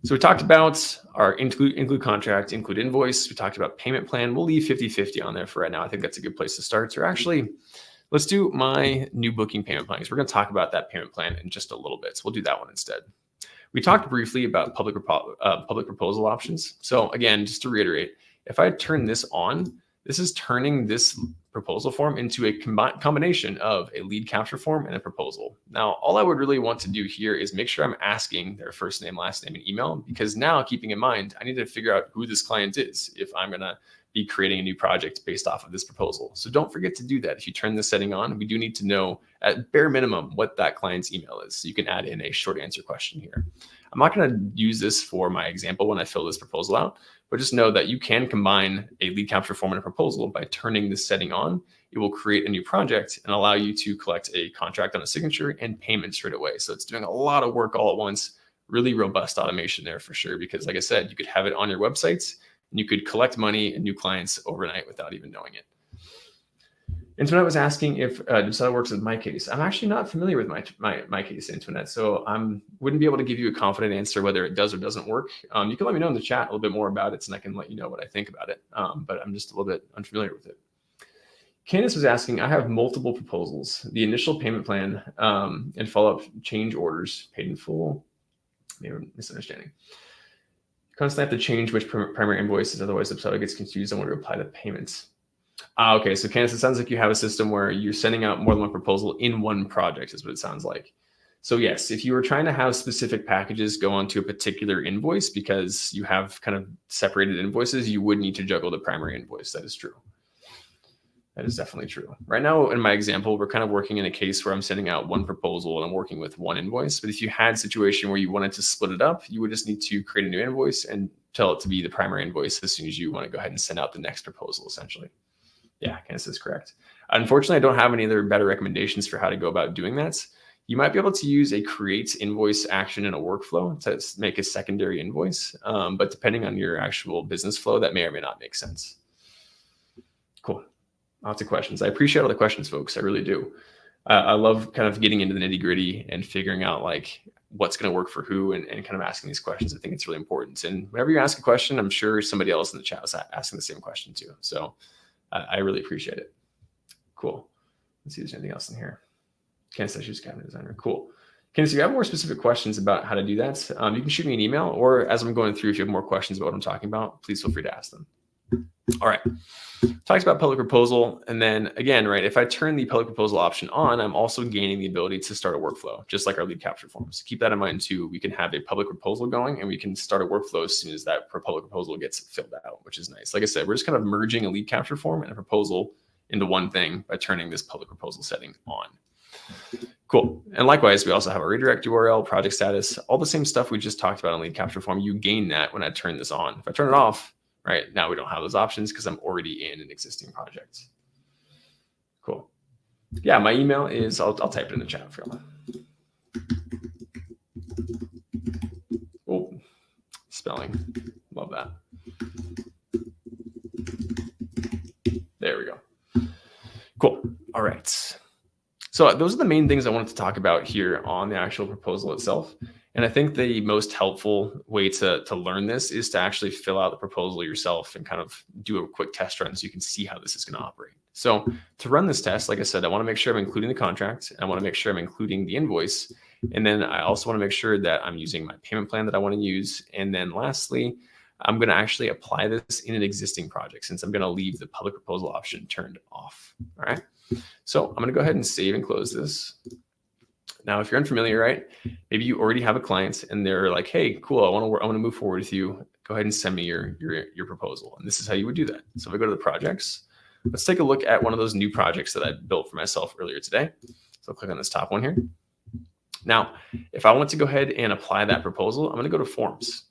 So we talked about our include contract, include invoice. We talked about payment plan. We'll leave 50-50 on there for right now. I think that's a good place to start. Or actually, let's do my new booking payment plan, because we're going to talk about that payment plan in just a little bit. So we'll do that one instead. We talked briefly about public proposal options. So again, just to reiterate, if I turn this on, this is turning this proposal form into a combination of a lead capture form and a proposal. Now, all I would really want to do here is make sure I'm asking their first name, last name, and email, because now, keeping in mind, I need to figure out who this client is if I'm going to be creating a new project based off of this proposal. So don't forget to do that. If you turn this setting on, we do need to know at bare minimum what that client's email is. So you can add in a short answer question here. I'm not going to use this for my example when I fill this proposal out, but just know that you can combine a lead capture form and a proposal by turning this setting on. It will create a new project and allow you to collect a contract on a signature and payment straight away. So it's doing a lot of work all at once. Really robust automation there for sure, because like I said, you could have it on your websites and you could collect money and new clients overnight without even knowing it. Antoinette was asking if Dubsado works with MyCase. I'm actually not familiar with MyCase, Antoinette, so I wouldn't be able to give you a confident answer whether it does or doesn't work. You can let me know in the chat a little bit more about it, and I can let you know what I think about it, but I'm just a little bit unfamiliar with it. Candace was asking, I have multiple proposals, the initial payment plan and follow-up change orders, paid in full. Maybe I'm misunderstanding. Constantly have to change which primary invoice is, otherwise Dubsado gets confused on what to apply to payments. Okay, so Candace, it sounds like you have a system where you're sending out more than one proposal in one project is what it sounds like. So yes, if you were trying to have specific packages go onto a particular invoice because you have kind of separated invoices, you would need to juggle the primary invoice. That is true. That is definitely true. Right now, in my example, we're kind of working in a case where I'm sending out one proposal and I'm working with one invoice. But if you had a situation where you wanted to split it up, you would just need to create a new invoice and tell it to be the primary invoice as soon as you want to go ahead and send out the next proposal, essentially. Yeah, Candace is correct. Unfortunately, I don't have any other better recommendations for how to go about doing that. You might be able to use a create invoice action in a workflow to make a secondary invoice. But depending on your actual business flow, that may or may not make sense. Cool. Lots of questions. I appreciate all the questions, folks. I really do. I love kind of getting into the nitty gritty and figuring out like what's going to work for who and kind of asking these questions. I think it's really important. And whenever you ask a question, I'm sure somebody else in the chat was asking the same question too. So I really appreciate it. Cool. Let's see if there's anything else in here. Candace says she's a cabinet designer. Cool. Candace, if you have more specific questions about how to do that, you can shoot me an email, or as I'm going through, if you have more questions about what I'm talking about, please feel free to ask them. All right. Talks about public proposal. And then again, right, if I turn the public proposal option on, I'm also gaining the ability to start a workflow, just like our lead capture forms. Keep that in mind too. We can have a public proposal going and we can start a workflow as soon as that public proposal gets filled out, which is nice. Like I said, we're just kind of merging a lead capture form and a proposal into one thing by turning this public proposal setting on. Cool. And likewise, we also have a redirect URL, project status, all the same stuff we just talked about on lead capture form. You gain that when I turn this on. If I turn it off, right now we don't have those options because I'm already in an existing project. Cool. Yeah, my email is, I'll type it in the chat for you. Oh, spelling. Love that. There we go. Cool. All right. So those are the main things I wanted to talk about here on the actual proposal itself. And I think the most helpful way to learn this is to actually fill out the proposal yourself and kind of do a quick test run so you can see how this is going to operate. So to run this test, like I said, I want to make sure I'm including the contract. I want to make sure I'm including the invoice. And then I also want to make sure that I'm using my payment plan that I want to use. And then lastly, I'm going to actually apply this in an existing project since I'm going to leave the public proposal option turned off. All right. So I'm going to go ahead and save and close this. Now, if you're unfamiliar, right, maybe you already have a client and they're like, hey, cool, I want to move forward with you. Go ahead and send me your proposal. And this is how you would do that. So if I go to the projects, let's take a look at one of those new projects that I built for myself earlier today. So I'll click on this top one here. Now, if I want to go ahead and apply that proposal, I'm going to go to forms.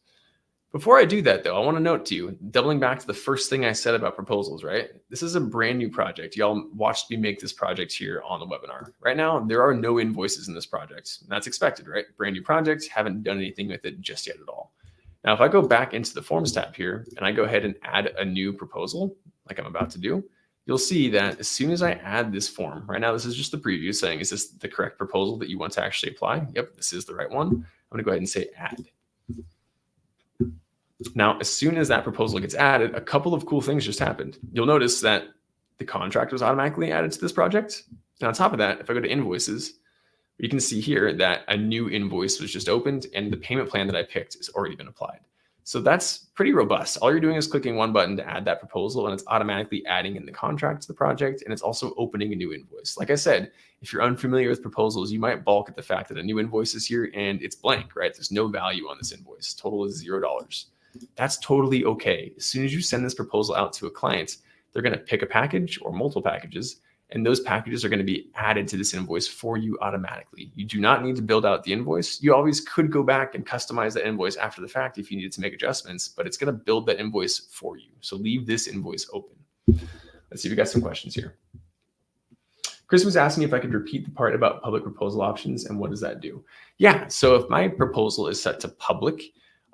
Before I do that, though, I want to note to you, doubling back to the first thing I said about proposals, right? This is a brand new project. Y'all watched me make this project here on the webinar. Right now, there are no invoices in this project. That's expected, right? Brand new project, haven't done anything with it just yet at all. Now, if I go back into the Forms tab here and I go ahead and add a new proposal, like I'm about to do, you'll see that as soon as I add this form, right now, this is just the preview saying, is this the correct proposal that you want to actually apply? Yep, this is the right one. I'm going to go ahead and say add. Now, as soon as that proposal gets added, a couple of cool things just happened. You'll notice that the contract was automatically added to this project. And on top of that, if I go to invoices, you can see here that a new invoice was just opened and the payment plan that I picked has already been applied. So that's pretty robust. All you're doing is clicking one button to add that proposal, and it's automatically adding in the contract to the project, and it's also opening a new invoice. Like I said, if you're unfamiliar with proposals, you might balk at the fact that a new invoice is here and it's blank, right? There's no value on this invoice. Total is $0. That's totally okay. As soon as you send this proposal out to a client, they're going to pick a package or multiple packages, and those packages are going to be added to this invoice for you automatically. You do not need to build out the invoice. You always could go back and customize that invoice after the fact if you needed to make adjustments, but it's going to build that invoice for you. So leave this invoice open. Let's see if we got some questions here. Chris was asking if I could repeat the part about public proposal options and what does that do? Yeah, so if my proposal is set to public,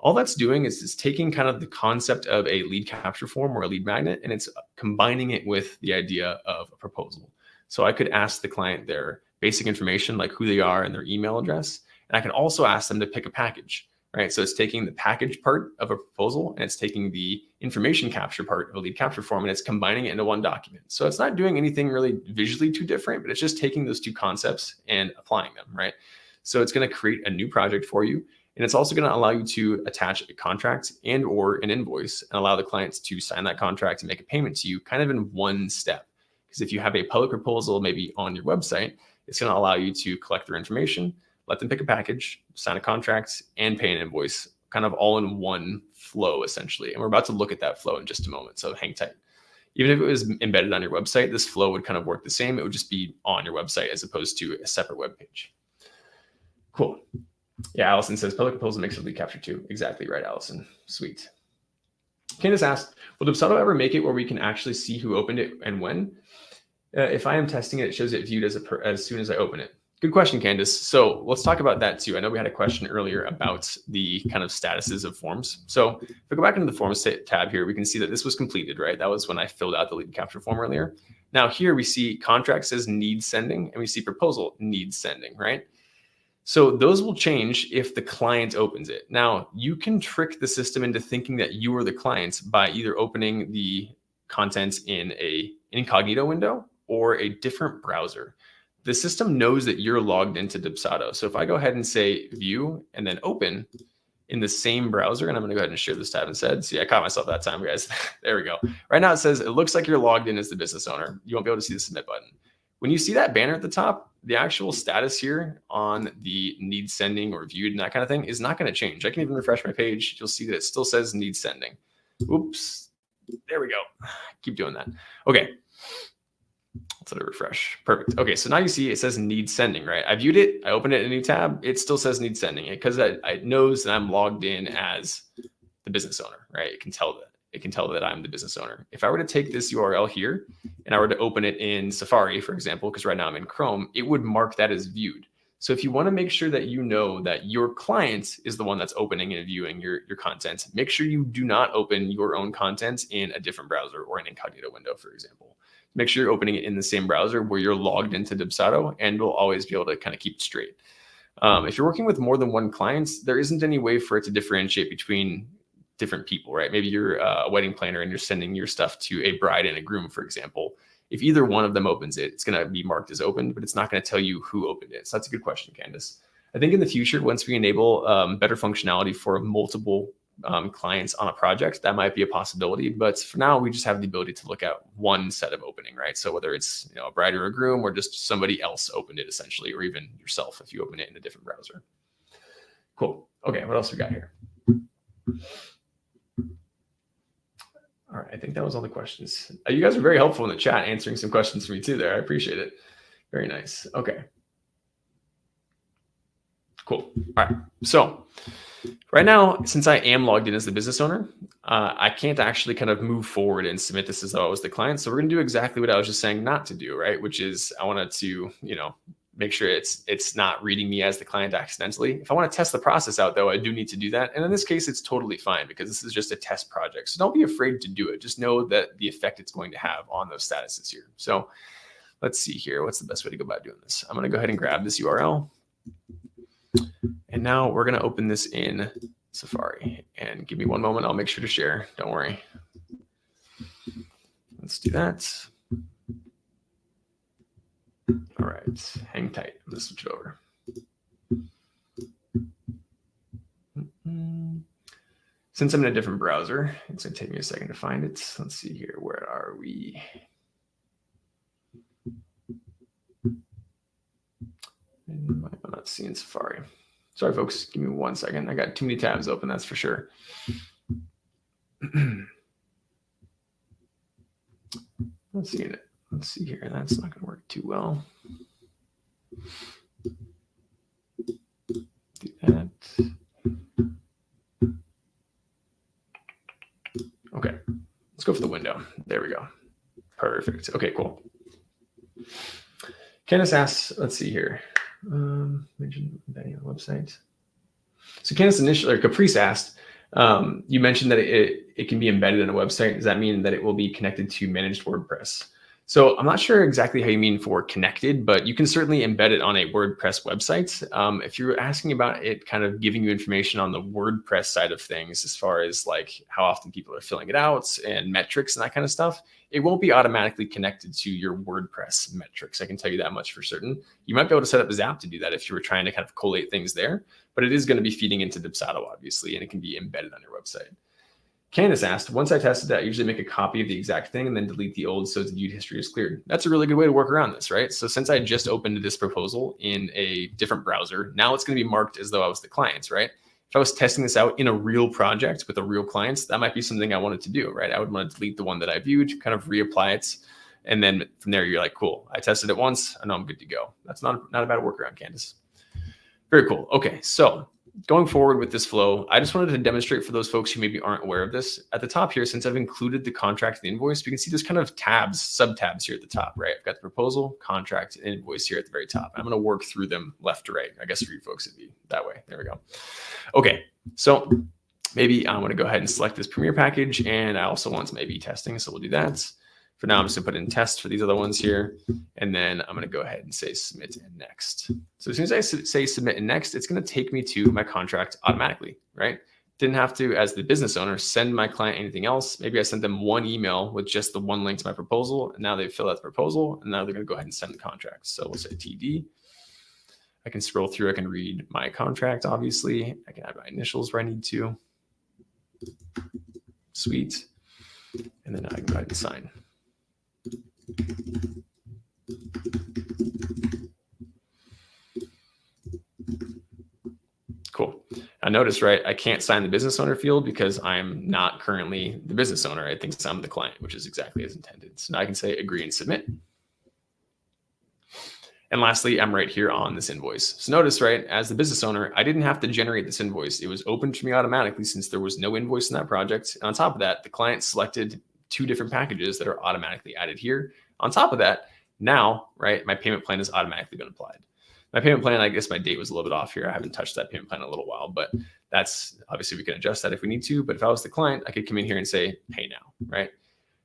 all that's doing is it's taking kind of the concept of a lead capture form or a lead magnet, and it's combining it with the idea of a proposal. So I could ask the client their basic information, like who they are and their email address. And I can also ask them to pick a package, right? So it's taking the package part of a proposal and it's taking the information capture part of a lead capture form and it's combining it into one document. So it's not doing anything really visually too different, but it's just taking those two concepts and applying them, right? So it's going to create a new project for you. And it's also going to allow you to attach a contract and or an invoice and allow the clients to sign that contract and make a payment to you kind of in one step. Because if you have a public proposal maybe on your website, it's going to allow you to collect their information, let them pick a package, sign a contract, and pay an invoice, kind of all in one flow, essentially. And we're about to look at that flow in just a moment, so hang tight. Even if it was embedded on your website, this flow would kind of work the same. It would just be on your website as opposed to a separate web page. Cool. Yeah, Allison says public proposal makes a lead capture too. Exactly right, Allison. Sweet. Candace asked, will Dubsado ever make it where we can actually see who opened it and when? If I am testing it, it shows it viewed as soon as I open it. Good question, Candace. So let's talk about that too. I know we had a question earlier about the kind of statuses of forms. So if we go back into the forms tab here, we can see that this was completed, right? That was when I filled out the lead capture form earlier. Now here we see contract says needs sending and we see proposal needs sending, right? So those will change if the client opens it. Now, you can trick the system into thinking that you are the client by either opening the content in an incognito window or a different browser. The system knows that you're logged into Dubsado. So if I go ahead and say view and then open in the same browser, and I'm going to go ahead and share this tab instead. See, I caught myself that time, guys. There we go. Right now it says it looks like you're logged in as the business owner. You won't be able to see the submit button. When you see that banner at the top, the actual status here on the need sending or viewed and that kind of thing is not going to change. I can even refresh my page. You'll see that it still says need sending. Oops. There we go. Keep doing that. Okay. Let's let it refresh. Perfect. Okay. So now you see it says need sending, right? I viewed it. I opened it in a new tab. It still says need sending because it knows that I'm logged in as the business owner, right? It can tell that. It can tell that I'm the business owner. If I were to take this URL here and I were to open it in Safari, for example, because right now I'm in Chrome, it would mark that as viewed. So if you want to make sure that you know that your client is the one that's opening and viewing your content, make sure you do not open your own content in a different browser or an incognito window, for example. Make sure you're opening it in the same browser where you're logged into Dubsado, and we'll always be able to kind of keep it straight. If you're working with more than one client, there isn't any way for it to differentiate between different people, right? Maybe you're a wedding planner and you're sending your stuff to a bride and a groom, for example. If either one of them opens it, it's going to be marked as open, but it's not going to tell you who opened it. So that's a good question, Candace. I think in the future, once we enable better functionality for multiple clients on a project, that might be a possibility. But for now, we just have the ability to look at one set of opening, right? So whether it's a bride or a groom or just somebody else opened it essentially, or even yourself if you open it in a different browser. Cool. Okay, what else we got here? All right, I think that was all the questions. You guys are very helpful in the chat, answering some questions for me too there. I appreciate it. Very nice. Okay. Cool. All right. So right now, since I am logged in as the business owner, I can't actually kind of move forward and submit this as though I was the client. So we're going to do exactly what I was just saying not to do, right? Which is I wanted to, make sure it's not reading me as the client accidentally. If I want to test the process out, though, I do need to do that. And in this case, it's totally fine because this is just a test project. So don't be afraid to do it. Just know that the effect it's going to have on those statuses here. So let's see here. What's the best way to go about doing this? I'm going to go ahead and grab this URL. And now we're going to open this in Safari. And give me one moment. I'll make sure to share. Don't worry. Let's do that. All right. Hang tight. I'm going to switch it over. Since I'm in a different browser, it's going to take me a second to find it. Let's see here. Where are we? I'm not seeing Safari. Sorry, folks. Give me 1 second. I got too many tabs open, that's for sure. Let's see it. Let's see here. That's not going to work too well. Do that. Okay. Let's go for the window. There we go. Perfect. Okay, cool. Candace asks, let's see here. Mention embedding on the website. So Candace initially, or Caprice asked, you mentioned that it can be embedded in a website. Does that mean that it will be connected to managed WordPress? So I'm not sure exactly how you mean for connected, but you can certainly embed it on a WordPress website. If you're asking about it kind of giving you information on the WordPress side of things, as far as like how often people are filling it out and metrics and that kind of stuff, it won't be automatically connected to your WordPress metrics. I can tell you that much for certain. You might be able to set up a Zap to do that if you were trying to kind of collate things there, but it is going to be feeding into Dubsado, obviously, and it can be embedded on your website. Candace asked, once I tested that, I usually make a copy of the exact thing and then delete the old so the viewed history is cleared. That's a really good way to work around this, right? So since I just opened this proposal in a different browser, now it's going to be marked as though I was the client, right? If I was testing this out in a real project with a real client, that might be something I wanted to do, right? I would want to delete the one that I viewed, kind of reapply it. And then from there, you're like, cool, I tested it once. I know I'm good to go. That's not a bad workaround, Candace. Very cool. Okay, so going forward with this flow, I just wanted to demonstrate for those folks who maybe aren't aware of this. At the top here, since I've included the contract and invoice, we can see there's kind of tabs, sub-tabs here at the top, right? I've got the proposal, contract, and invoice here at the very top. I'm going to work through them left to right. I guess for you folks, it'd be that way. There we go. Okay, so maybe I'm going to go ahead and select this Premiere package, and I also want some A/B testing, so we'll do that. For now, I'm just going to put in test for these other ones here. And then I'm going to go ahead and say submit and next. So as soon as I say submit and next, it's going to take me to my contract automatically, right? Didn't have to, as the business owner, send my client anything else. Maybe I sent them one email with just the one link to my proposal. And now they've filled out the proposal. And now they're going to go ahead and send the contract. So we'll say TD. I can scroll through. I can read my contract, obviously. I can add my initials where I need to. Sweet. And then I can go ahead and sign. Cool. I noticed, right, I can't sign the business owner field because I'm not currently the business owner. I think I'm the client, which is exactly as intended. So now I can say agree and submit. And lastly, I'm right here on this invoice. So notice, right, as the business owner, I didn't have to generate this invoice. It was opened to me automatically since there was no invoice in that project. And on top of that, the client selected 2 different packages that are automatically added here. On top of that, now, right, my payment plan has automatically been applied. My payment plan, I guess my date was a little bit off here. I haven't touched that payment plan in a little while, but that's obviously we can adjust that if we need to. But if I was the client, I could come in here and say pay now, right?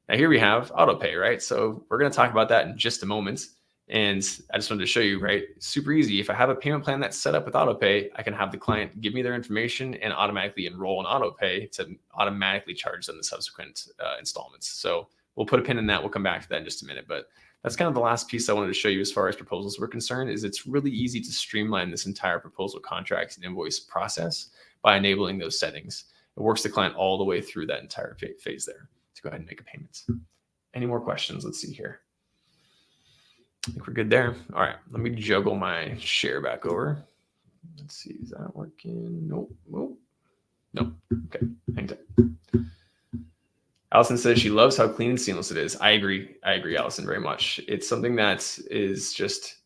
Now here we have autopay, right? So we're going to talk about that in just a moment. And I just wanted to show you, right? Super easy. If I have a payment plan that's set up with autopay, I can have the client give me their information and automatically enroll in autopay to automatically charge them the subsequent installments. So we'll put a pin in that. We'll come back to that in just a minute. But that's kind of the last piece I wanted to show you as far as proposals were concerned, is it's really easy to streamline this entire proposal, contract, and invoice process by enabling those settings. It works the client all the way through that entire phase there to go ahead and make a payment. Any more questions? Let's see here. I think we're good there. All right, let me juggle my share back over. Let's see, is that working? Nope, nope, nope. Okay, hang tight. Allison says she loves how clean and seamless it is. I agree, Allison, very much. It's something that is just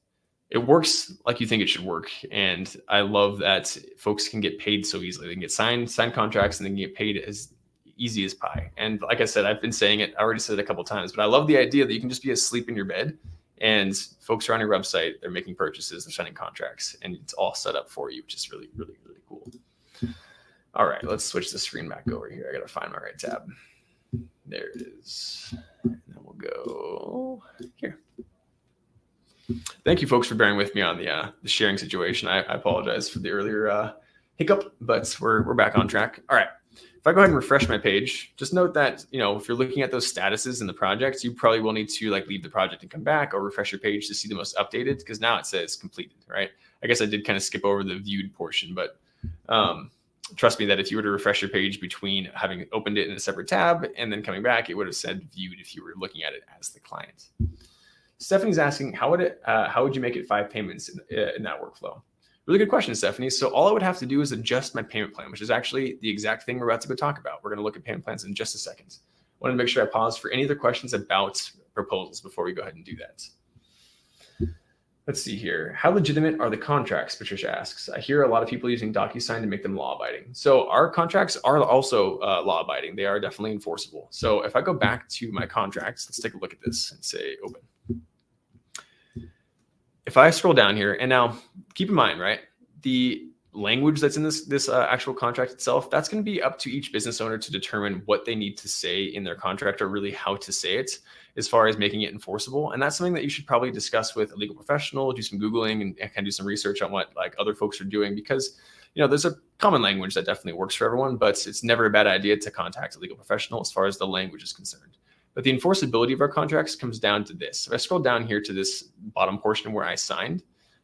it works like you think it should work. And I love that folks can get paid so easily. They can get signed contracts and they can get paid as easy as pie. And like I said, I've been saying it, I already said it a couple of times, but I love the idea that you can just be asleep in your bed and folks are on your website, they're making purchases, they're signing contracts, and it's all set up for you, which is really, really, really cool. All right, let's switch the screen back over here. I got to find my right tab. There it is. And then we'll go here. Thank you, folks, for bearing with me on the sharing situation. I apologize for the earlier hiccup, but we're back on track. All right. If I go ahead and refresh my page, just note that, if you're looking at those statuses in the project, you probably will need to leave the project and come back or refresh your page to see the most updated, because now it says completed, right? I guess I did kind of skip over the viewed portion, but trust me that if you were to refresh your page between having opened it in a separate tab and then coming back, it would have said viewed if you were looking at it as the client. Stephanie's asking, how would you make it 5 payments in that workflow? Really good question, Stephanie. So all I would have to do is adjust my payment plan, which is actually the exact thing we're about to go talk about. We're going to look at payment plans in just a second. I want to make sure I pause for any other questions about proposals before we go ahead and do that. Let's see here. How legitimate are the contracts? Patricia asks. I hear a lot of people using DocuSign to make them law-abiding. So our contracts are also law-abiding. They are definitely enforceable. So if I go back to my contracts, let's take a look at this and say open. If I scroll down here, and now keep in mind, right, the language that's in this actual contract itself, that's going to be up to each business owner to determine what they need to say in their contract, or really how to say it as far as making it enforceable. And that's something that you should probably discuss with a legal professional, do some Googling and kind of do some research on what other folks are doing, because there's a common language that definitely works for everyone, but it's never a bad idea to contact a legal professional as far as the language is concerned. But the enforceability of our contracts comes down to this. If I scroll down here to this bottom portion where I signed,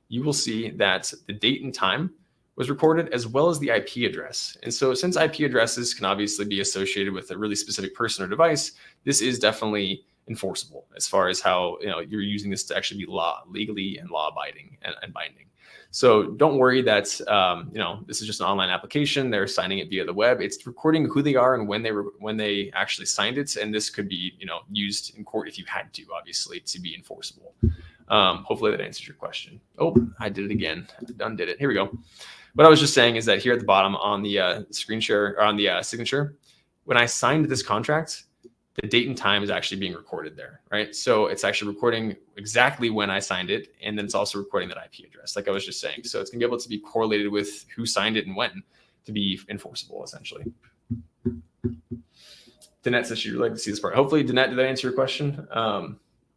you will see that the date and time was recorded, as well as the IP address. And so since IP addresses can obviously be associated with a really specific person or device, this is definitely enforceable as far as how you're using this to actually be legally and law-abiding and binding. So don't worry that this is just an online application. They're signing it via the web. It's recording who they are and when they actually signed it. And this could be used in court if you had to, obviously, to be enforceable. Hopefully that answers your question. Oh, I did it again. I undid it. Here we go. What I was just saying is that here at the bottom on the screen share, or on the signature, when I signed this contract, the date and time is actually being recorded there, right? So it's actually recording exactly when I signed it, and then it's also recording that IP address, like I was just saying. So it's gonna be able to be correlated with who signed it and when to be enforceable, essentially. Danette says she'd like to see this part. Hopefully, Danette, did that answer your question?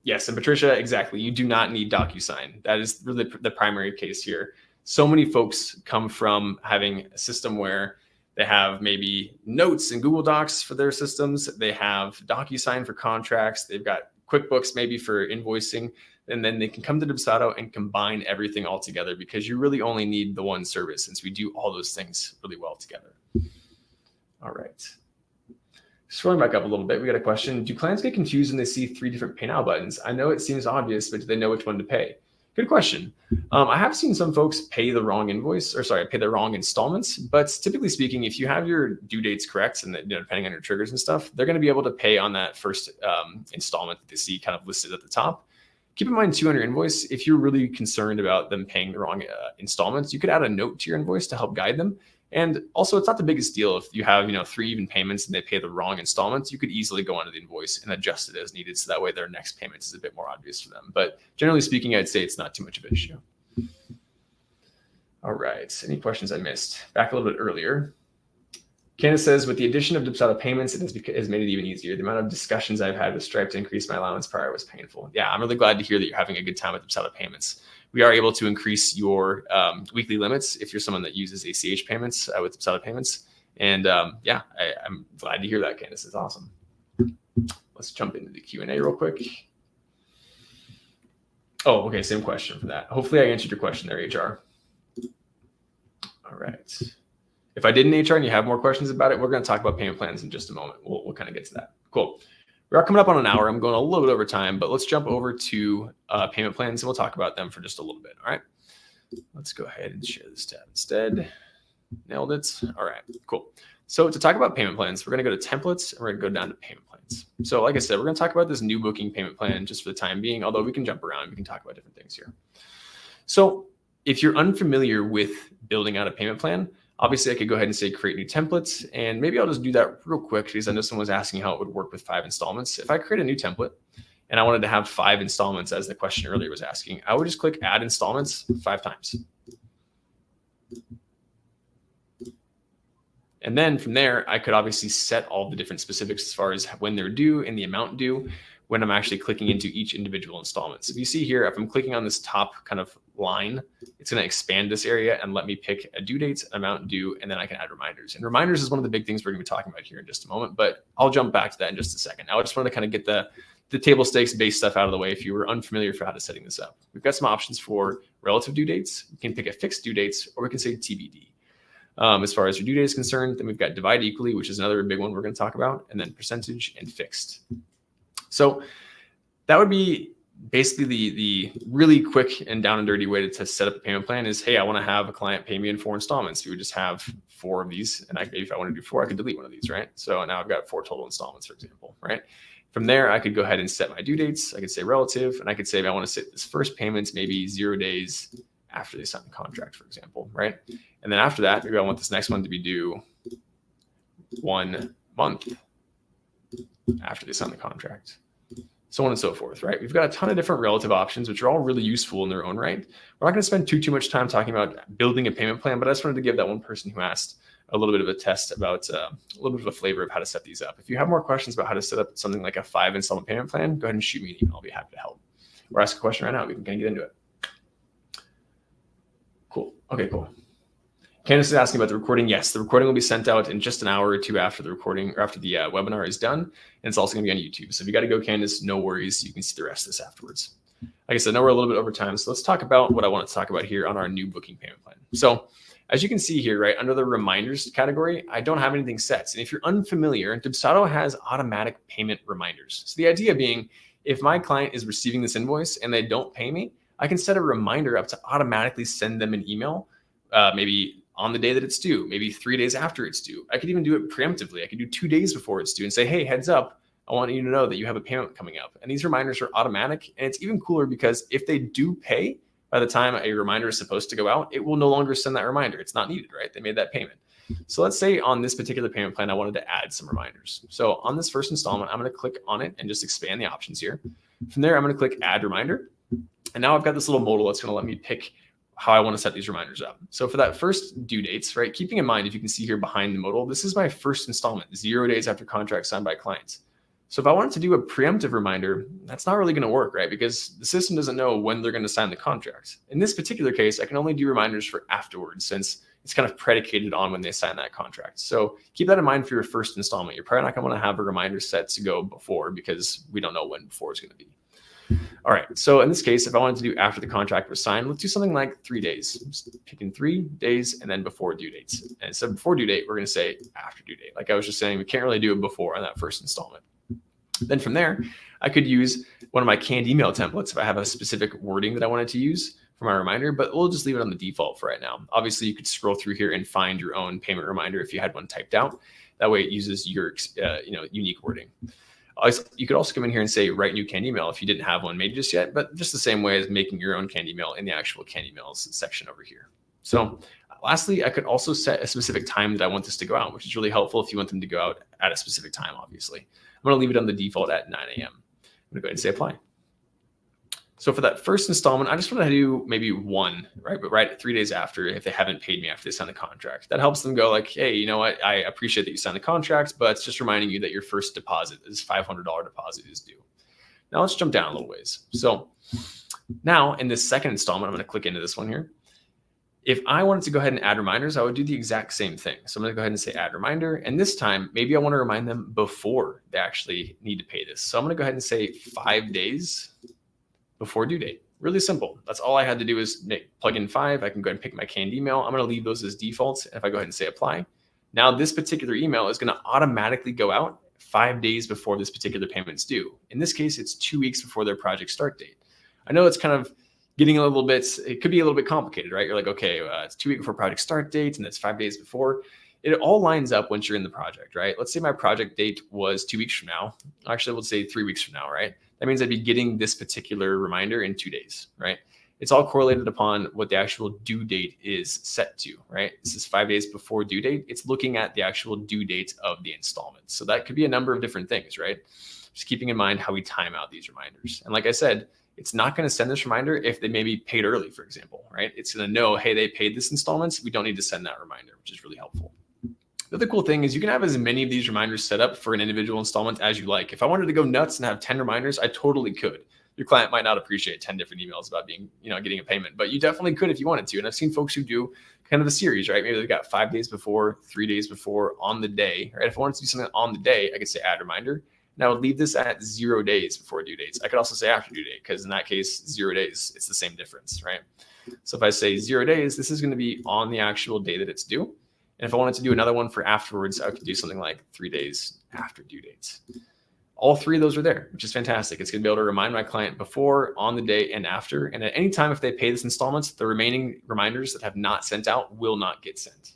Yes, and Patricia, exactly. You do not need DocuSign. That is really the primary case here. So many folks come from having a system where they have maybe notes in Google Docs for their systems. They have DocuSign for contracts. They've got QuickBooks maybe for invoicing. And then they can come to Dubsado and combine everything all together, because you really only need the one service, since we do all those things really well together. All right. Scrolling back up a little bit, we got a question. Do clients get confused when they see 3 different pay now buttons? I know it seems obvious, but do they know which one to pay? Good question. I have seen some folks pay the wrong pay the wrong installments. But typically speaking, if you have your due dates correct, and depending on your triggers and stuff, they're going to be able to pay on that first installment that they see kind of listed at the top. Keep in mind too, on your invoice, if you're really concerned about them paying the wrong installments, you could add a note to your invoice to help guide them. And also, it's not the biggest deal if you have 3 even payments and they pay the wrong installments. You could easily go onto the invoice and adjust it as needed, so that way their next payment is a bit more obvious for them. But generally speaking, I'd say it's not too much of an issue. All right, any questions I missed? Back a little bit earlier. Candace says, with the addition of Dubsado payments, it has made it even easier. The amount of discussions I've had with Stripe to increase my allowance prior was painful. Yeah, I'm really glad to hear that you're having a good time with Dubsado payments. We are able to increase your weekly limits if you're someone that uses ACH payments with Dubsado payments. And I'm glad to hear that, Candace. It's awesome. Let's jump into the Q&A real quick. Oh, okay, same question for that. Hopefully I answered your question there, HR. All right. If I didn't, HR, and you have more questions about it, we're going to talk about payment plans in just a moment. We'll kind of get to that. Cool. We are coming up on an hour. I'm going a little bit over time, but let's jump over to payment plans, and we'll talk about them for just a little bit. All right. Let's go ahead and share this tab instead. Nailed it. All right, cool. So to talk about payment plans, we're going to go to templates, and we're going to go down to payment plans. So like I said, we're going to talk about this new booking payment plan just for the time being, although we can jump around. We can talk about different things here. So if you're unfamiliar with building out a payment plan, obviously I could go ahead and say create new templates, and maybe I'll just do that real quick because I know someone was asking how it would work with 5 installments. If I create a new template and I wanted to have 5 installments as the question earlier was asking, I would just click add installments 5 times. And then from there, I could obviously set all the different specifics as far as when they're due and the amount due when I'm actually clicking into each individual installment. So if you see here, if I'm clicking on this top kind of line, it's going to expand this area and let me pick a due date, amount due, and then I can add reminders. And reminders is one of the big things we're going to be talking about here in just a moment, but I'll jump back to that in just a second. I just want to kind of get the table stakes based stuff out of the way if you were unfamiliar for how to setting this up. We've got some options for relative due dates. We can pick a fixed due dates, or we can say TBD. As far as your due date is concerned, then we've got divide equally, which is another big one we're going to talk about, and then percentage and fixed. So that would be basically the really quick and down and dirty way to set up a payment plan is, hey, I want to have a client pay me in 4 installments. We would just have 4 of these. And if I want to do 4, I could delete one of these, right? So now I've got 4 total installments, for example, right? From there, I could go ahead and set my due dates. I could say relative, and I could say if I want to set this first payment maybe 0 days after they sign the contract, for example, right? And then after that, maybe I want this next one to be due 1 month after they sign the contract, so on and so forth, right? We've got a ton of different relative options, which are all really useful in their own right. We're not going to spend too much time talking about building a payment plan, but I just wanted to give that one person who asked a little bit of a test about a little bit of a flavor of how to set these up. If you have more questions about how to set up something like a 5 installment payment plan, go ahead and shoot me an email. I'll be happy to help. Or ask a question right now. We can kind of get into it. Cool. Okay, cool. Candace is asking about the recording. Yes, the recording will be sent out in just an hour or 2 after the recording or after the webinar is done. And it's also going to be on YouTube. So if you got to go, Candace, no worries. You can see the rest of this afterwards. Like I said, I know we're a little bit over time. So let's talk about what I want to talk about here on our new booking payment plan. So as you can see here, right, under the reminders category, I don't have anything set. And if you're unfamiliar, Dubsado has automatic payment reminders. So the idea being, if my client is receiving this invoice and they don't pay me, I can set a reminder up to automatically send them an email, maybe on the day that it's due, maybe 3 days after it's due. I could even do it preemptively. I could do 2 days before it's due and say, hey, heads up, I want you to know that you have a payment coming up. And these reminders are automatic. And it's even cooler because if they do pay by the time a reminder is supposed to go out, it will no longer send that reminder. It's not needed, right? They made that payment. So let's say on this particular payment plan, I wanted to add some reminders. So on this first installment, I'm going to click on it and just expand the options here. From there, I'm going to click add reminder. And now I've got this little modal that's going to let me pick how I want to set these reminders up. So for that first due dates, right, keeping in mind, if you can see here behind the modal, this is my first installment, 0 days after contract signed by clients. So if I wanted to do a preemptive reminder, that's not really going to work, right? Because the system doesn't know when they're going to sign the contract. In this particular case, I can only do reminders for afterwards since it's kind of predicated on when they sign that contract. So keep that in mind for your first installment. You're probably not going to want to have a reminder set to go before because we don't know when before is going to be. All right, so in this case, if I wanted to do after the contract was signed, let's do something like 3 days. Just picking 3 days and then before due dates. And instead of before due date, we're going to say after due date. Like I was just saying, we can't really do it before on that first installment. Then from there, I could use one of my canned email templates if I have a specific wording that I wanted to use for my reminder, but we'll just leave it on the default for right now. Obviously, you could scroll through here and find your own payment reminder if you had one typed out. That way it uses your unique wording. You could also come in here and say, write new canned email if you didn't have one made just yet, but just the same way as making your own canned email in the actual canned emails section over here. So lastly, I could also set a specific time that I want this to go out, which is really helpful if you want them to go out at a specific time, obviously. I'm going to leave it on the default at 9 a.m. I'm going to go ahead and say apply. So for that first installment, I just want to do maybe 1, right? But right 3 days after, if they haven't paid me after they sign the contract, that helps them go like, hey, you know what? I appreciate that you signed the contract, but it's just reminding you that your first deposit, this $500 deposit is due. Now let's jump down a little ways. So now in this second installment, I'm going to click into this one here. If I wanted to go ahead and add reminders, I would do the exact same thing. So I'm going to go ahead and say add reminder. And this time, maybe I want to remind them before they actually need to pay this. So I'm going to go ahead and say 5 days before due date. Really simple. That's all I had to do is plug in 5. I can go ahead and pick my canned email. I'm going to leave those as defaults. If I go ahead and say apply, now this particular email is going to automatically go out 5 days before this particular payment's due. In this case, it's 2 weeks before their project start date. I know it's kind of getting a little bit, it could be a little bit complicated, right? You're like, okay, it's 2 weeks before project start date and that's 5 days before. It all lines up once you're in the project, right? Let's say my project date was 2 weeks from now. Actually, we'll say 3 weeks from now, right? That means I'd be getting this particular reminder in 2 days, right? It's all correlated upon what the actual due date is set to, right? This is 5 days before due date. It's looking at the actual due date of the installment. So that could be a number of different things, right? Just keeping in mind how we time out these reminders. And like I said, it's not going to send this reminder if they maybe paid early, for example, right? It's going to know, hey, they paid this installment. We don't need to send that reminder, which is really helpful. The other cool thing is you can have as many of these reminders set up for an individual installment as you like. If I wanted to go nuts and have 10 reminders, I totally could. Your client might not appreciate 10 different emails about being, getting a payment, but you definitely could if you wanted to. And I've seen folks who do kind of a series, right? Maybe they've got 5 days before, 3 days before, on the day, right? If I wanted to do something on the day, I could say add reminder. And I would leave this at 0 days before due dates. I could also say after due date, because in that case, 0 days, it's the same difference, right? So if I say 0 days, this is going to be on the actual day that it's due. And if I wanted to do another one for afterwards, I could do something like 3 days after due dates. All 3 of those are there, which is fantastic. It's going to be able to remind my client before, on the day, and after. And at any time, if they pay this installments, the remaining reminders that have not sent out will not get sent.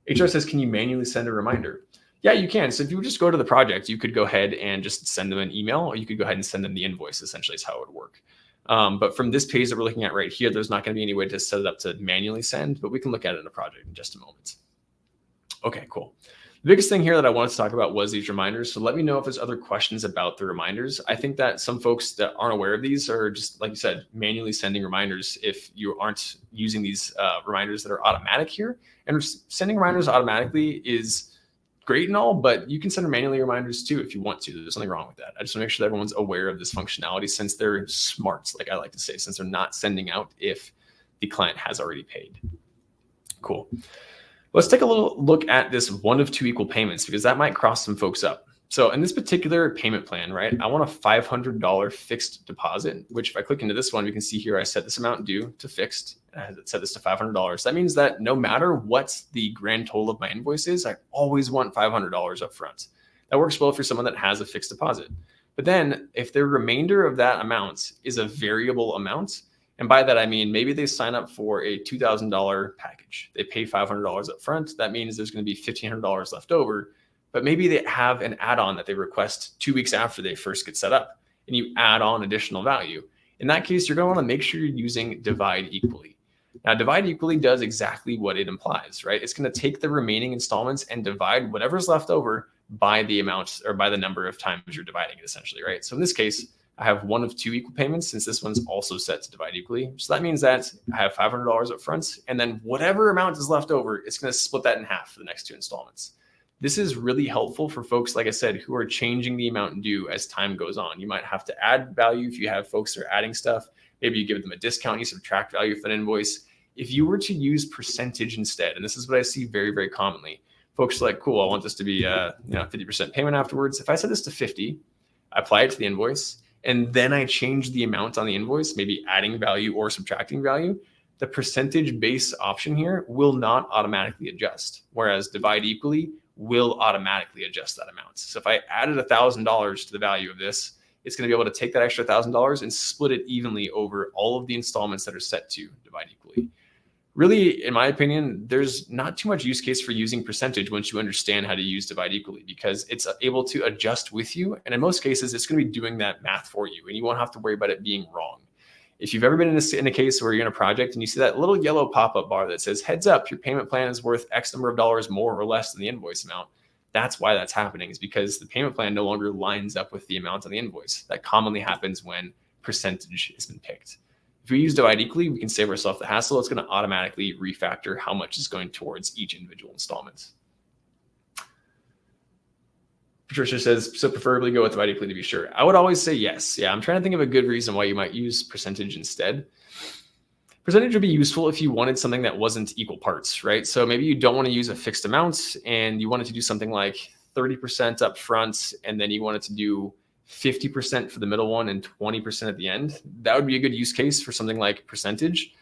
HR says, can you manually send a reminder? Yeah, you can. So if you would just go to the project, you could go ahead and just send them an email, or you could go ahead and send them the invoice, essentially is how it would work. But from this page that we're looking at right here, there's not going to be any way to set it up to manually send, but we can look at it in a project in just a moment. Okay, cool. The biggest thing here that I wanted to talk about was these reminders. So let me know if there's other questions about the reminders. I think that some folks that aren't aware of these are just, like you said, manually sending reminders if you aren't using these reminders that are automatic here. And sending reminders automatically is great and all, but you can send manually reminders too if you want to. There's nothing wrong with that. I just want to make sure that everyone's aware of this functionality since they're smart, like I like to say, since they're not sending out if the client has already paid. Cool. Let's take a little look at this 1 of 2 equal payments because that might cross some folks up. So in this particular payment plan, right, I want a $500 fixed deposit, which if I click into this one, we can see here I set this amount due to fixed. I set this to $500. That means that no matter what the grand total of my invoice is, I always want $500 up front. That works well for someone that has a fixed deposit. But then if the remainder of that amount is a variable amount, and by that, I mean, maybe they sign up for a $2,000 package. They pay $500 up front. That means there's going to be $1,500 left over. But maybe they have an add-on that they request 2 weeks after they first get set up, and you add on additional value. In that case, you're going to want to make sure you're using divide equally. Now, divide equally does exactly what it implies, right? It's going to take the remaining installments and divide whatever's left over by the amount or by the number of times you're dividing it, essentially, right? So in this case, I have 1 of 2 equal payments since this one's also set to divide equally. So that means that I have $500 up front, and then whatever amount is left over, it's going to split that in half for the next 2 installments. This is really helpful for folks, like I said, who are changing the amount due as time goes on. You might have to add value if you have folks that are adding stuff. Maybe you give them a discount, you subtract value from that invoice. If you were to use percentage instead, and this is what I see very, very commonly, folks are like, cool, I want this to be 50% payment afterwards. If I set this to 50, I apply it to the invoice, and then I change the amount on the invoice, maybe adding value or subtracting value, the percentage base option here will not automatically adjust, whereas divide equally will automatically adjust that amount. So if I added $1,000 to the value of this, it's going to be able to take that extra $1,000 and split it evenly over all of the installments that are set to divide equally. Really, in my opinion, there's not too much use case for using percentage once you understand how to use divide equally, because it's able to adjust with you. And in most cases, it's going to be doing that math for you, and you won't have to worry about it being wrong. If you've ever been in a case where you're in a project and you see that little yellow pop-up bar that says, heads up, your payment plan is worth X number of dollars more or less than the invoice amount, that's why that's happening, is because the payment plan no longer lines up with the amount on the invoice. That commonly happens when percentage has been picked. If we use divide equally, we can save ourselves the hassle. It's going to automatically refactor how much is going towards each individual installment. Patricia says, so preferably go with divide equally to be sure. I would always say yes. Yeah, I'm trying to think of a good reason why you might use percentage instead. Percentage would be useful if you wanted something that wasn't equal parts, right? So maybe you don't want to use a fixed amount and you wanted to do something like 30% up front, and then you wanted to do 50% for the middle one and 20% at the end. That would be a good use case for something like percentage.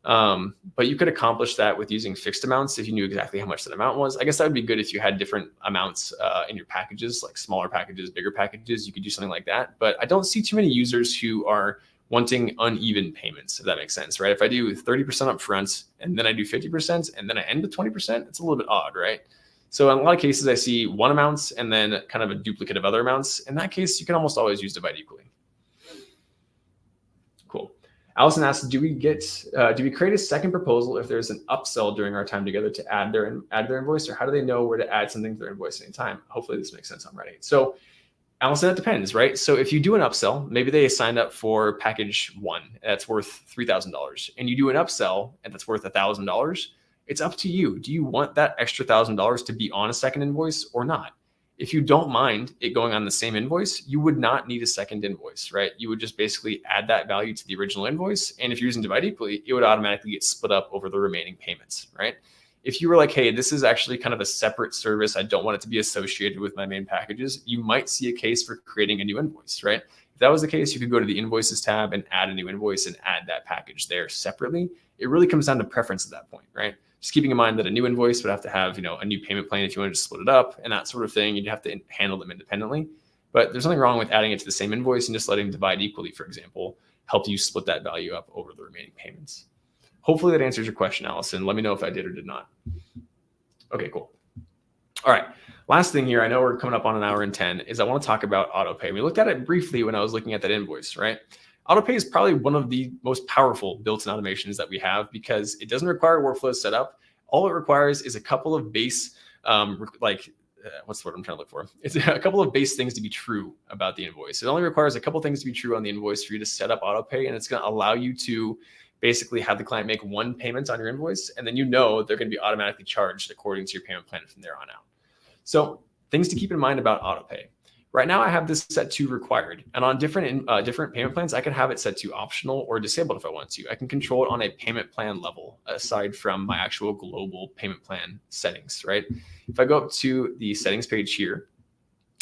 But you could accomplish that with using fixed amounts if you knew exactly how much that amount was. I guess that would be good if you had different amounts in your packages, like smaller packages, bigger packages. You could do something like that. But I don't see too many users who are wanting uneven payments, if that makes sense, right? If I do 30% up front and then I do 50% and then I end with 20%, it's a little bit odd, right? So in a lot of cases, I see one amount and then kind of a duplicate of other amounts. In that case, you can almost always use divide equally. Cool. Allison asks, do we create a second proposal if there's an upsell during our time together to add their invoice, or how do they know where to add something to their invoice anytime? Hopefully this makes sense already. So Allison, it depends, right? So if you do an upsell, maybe they signed up for package 1 that's worth $3,000, and you do an upsell and that's worth $1,000. It's up to you. Do you want that extra $1,000 to be on a second invoice or not? If you don't mind it going on the same invoice, you would not need a second invoice, right? You would just basically add that value to the original invoice. And if you're using divide equally, it would automatically get split up over the remaining payments, right? If you were like, hey, this is actually kind of a separate service, I don't want it to be associated with my main packages, you might see a case for creating a new invoice, right? If that was the case, you could go to the invoices tab and add a new invoice and add that package there separately. It really comes down to preference at that point, right? Just keeping in mind that a new invoice would have to have, a new payment plan if you wanted to split it up and that sort of thing. You'd have to handle them independently. But there's nothing wrong with adding it to the same invoice and just letting divide equally, for example, help you split that value up over the remaining payments. Hopefully that answers your question, Allison. Let me know if I did or did not. Okay, cool. All right. Last thing here, I know we're coming up on 1 hour and 10, is I want to talk about autopay. We looked at it briefly when I was looking at that invoice, right? Autopay is probably one of the most powerful built-in automations that we have because it doesn't require workflow setup. All it requires is a couple of base, what's the word I'm trying to look for? It's a couple of base things to be true about the invoice. It only requires a couple of things to be true on the invoice for you to set up autopay, and it's going to allow you to basically have the client make one payment on your invoice, and then they're going to be automatically charged according to your payment plan from there on out. So things to keep in mind about autopay. Right now, I have this set to required, and on different payment plans, I can have it set to optional or disabled if I want to. I can control it on a payment plan level aside from my actual global payment plan settings, right? If I go up to the settings page here,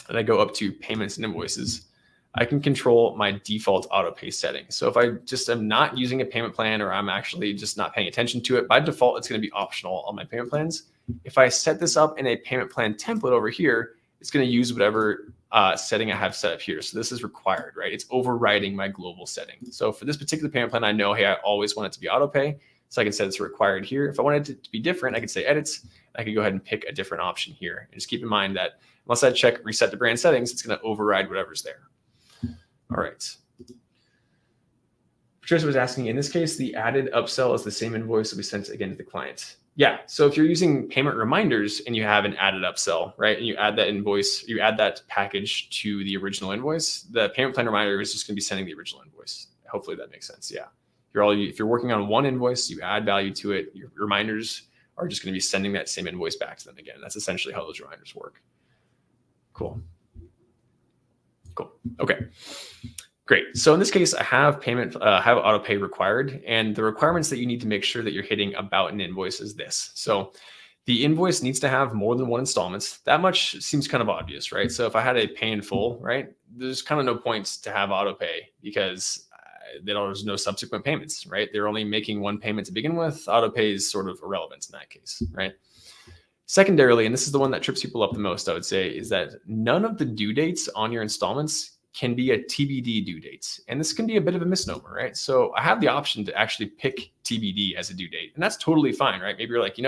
and I go up to payments and invoices, I can control my default autopay settings. So if I just am not using a payment plan or I'm actually just not paying attention to it, by default, it's going to be optional on my payment plans. If I set this up in a payment plan template over here, it's going to use whatever setting I have set up here. So this is required, right? It's overriding my global setting. So for this particular payment plan, I know, hey, I always want it to be autopay. So I can set it's required here. If I wanted it to be different, I could say edits. I could go ahead and pick a different option here. And just keep in mind that unless I check reset to brand settings, it's going to override whatever's there. All right. Patricia was asking, in this case, the added upsell is the same invoice that we sent again to the client. Yeah. So if you're using payment reminders and you have an added upsell, right, and you add that invoice, you add that package to the original invoice, the payment plan reminder is just going to be sending the original invoice. Hopefully that makes sense. Yeah. If you're working on one invoice, you add value to it. Your reminders are just going to be sending that same invoice back to them again. That's essentially how those reminders work. Cool. Okay. Great. So in this case, I have autopay required, and the requirements that you need to make sure that you're hitting about an invoice is this. So the invoice needs to have more than one installments. That much seems kind of obvious, right? So if I had a pay in full, right, there's kind of no points to have autopay because there's no subsequent payments, right? They're only making one payment to begin with. Autopay is sort of irrelevant in that case, right? Secondarily, and this is the one that trips people up the most, I would say, is that none of the due dates on your installments can be a TBD due dates. And this can be a bit of a misnomer, right? So I have the option to actually pick TBD as a due date, and that's totally fine, right? Maybe you're like,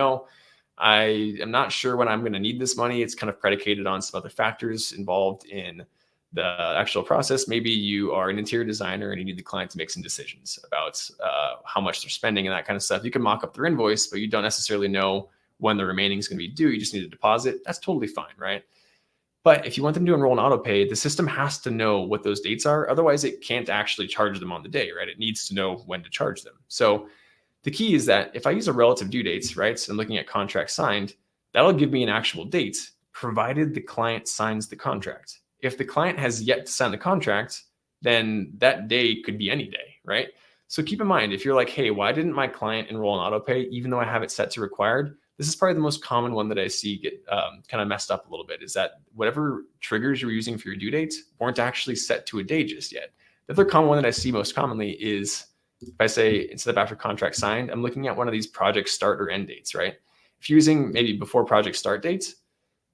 I am not sure when I'm going to need this money. It's kind of predicated on some other factors involved in the actual process. Maybe you are an interior designer and you need the client to make some decisions about how much they're spending and that kind of stuff. You can mock up their invoice, but you don't necessarily know when the remaining is going to be due. You just need a deposit. That's totally fine, right? But if you want them to enroll in autopay, the system has to know what those dates are. Otherwise, it can't actually charge them on the day, right? It needs to know when to charge them. So the key is that if I use a relative due dates, right? So I'm looking at contract signed, that'll give me an actual date, provided the client signs the contract. If the client has yet to sign the contract, then that day could be any day, right? So keep in mind, if you're like, hey, why didn't my client enroll in autopay, even though I have it set to required? This is probably the most common one that I see get kind of messed up a little bit, is that whatever triggers you're using for your due dates weren't actually set to a day just yet. The other common one that I see most commonly is if I say, instead of after contract signed, I'm looking at one of these project start or end dates, right? If you're using maybe before project start dates,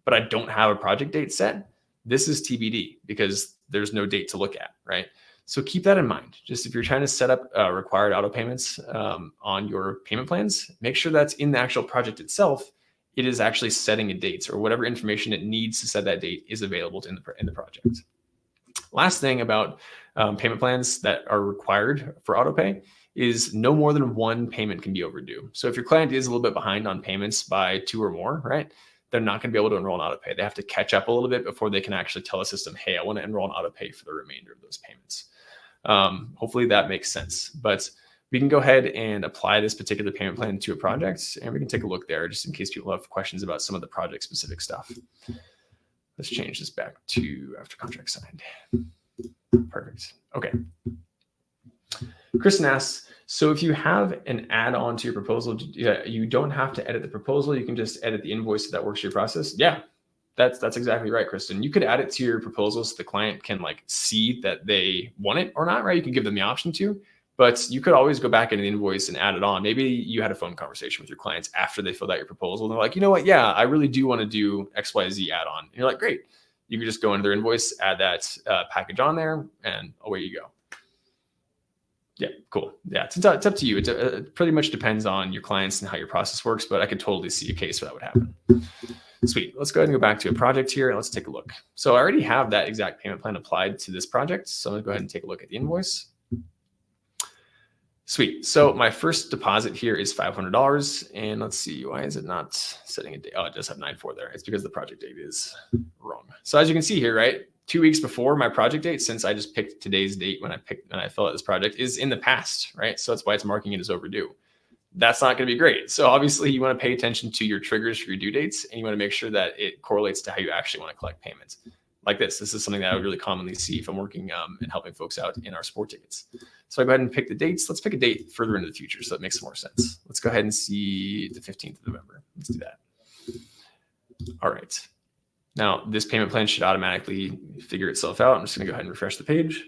but I don't have a project date set, this is TBD because there's no date to look at, right? So keep that in mind. Just if you're trying to set up required auto payments on your payment plans, make sure that's in the actual project itself. It is actually setting a date, or whatever information it needs to set that date is available in the project. Last thing about payment plans that are required for autopay is no more than one payment can be overdue. So if your client is a little bit behind on payments by 2 or more, right, they're not going to be able to enroll in autopay. They have to catch up a little bit before they can actually tell the system, hey, I want to enroll in autopay for the remainder of those payments. Hopefully that makes sense. But we can go ahead and apply this particular payment plan to a project, and we can take a look there just in case people have questions about some of the project specific stuff. Let's change this back to after contract signed. Perfect. Okay. Kristen asks, so if you have an add-on to your proposal, you don't have to edit the proposal. You can just edit the invoice so that works your process. Yeah, that's exactly right, Kristen. You could add it to your proposal so the client can like see that they want it or not, right? You can give them the option to, but you could always go back in the invoice and add it on. Maybe you had a phone conversation with your clients after they filled out your proposal. And they're like, you know what? Yeah, I really do want to do XYZ add-on. And you're like, great. You can just go into their invoice, add that package on there, and away you go. Yeah, cool. Yeah, it's up to you. It pretty much depends on your clients and how your process works, but I could totally see a case where that would happen. Sweet. Let's go ahead and go back to a project here and let's take a look. So I already have that exact payment plan applied to this project. So I'm going to go ahead and take a look at the invoice. Sweet. So my first deposit here is $500. And let's see, why is it not setting a date? Oh, it does have 9/4 there. It's because the project date is wrong. So as you can see here, right, 2 weeks before my project date, since I just picked today's date when I fill out this project, is in the past, right? So that's why it's marking it as overdue. That's not going to be great. So obviously you want to pay attention to your triggers for your due dates, and you want to make sure that it correlates to how you actually want to collect payments. Like this is something that I would really commonly see if I'm working and helping folks out in our support tickets. So I go ahead and pick the dates. Let's pick a date further into the future so that makes more sense. Let's go ahead and see the 15th of November. Let's do that. All right. Now this payment plan should automatically figure itself out. I'm just going to go ahead and refresh the page.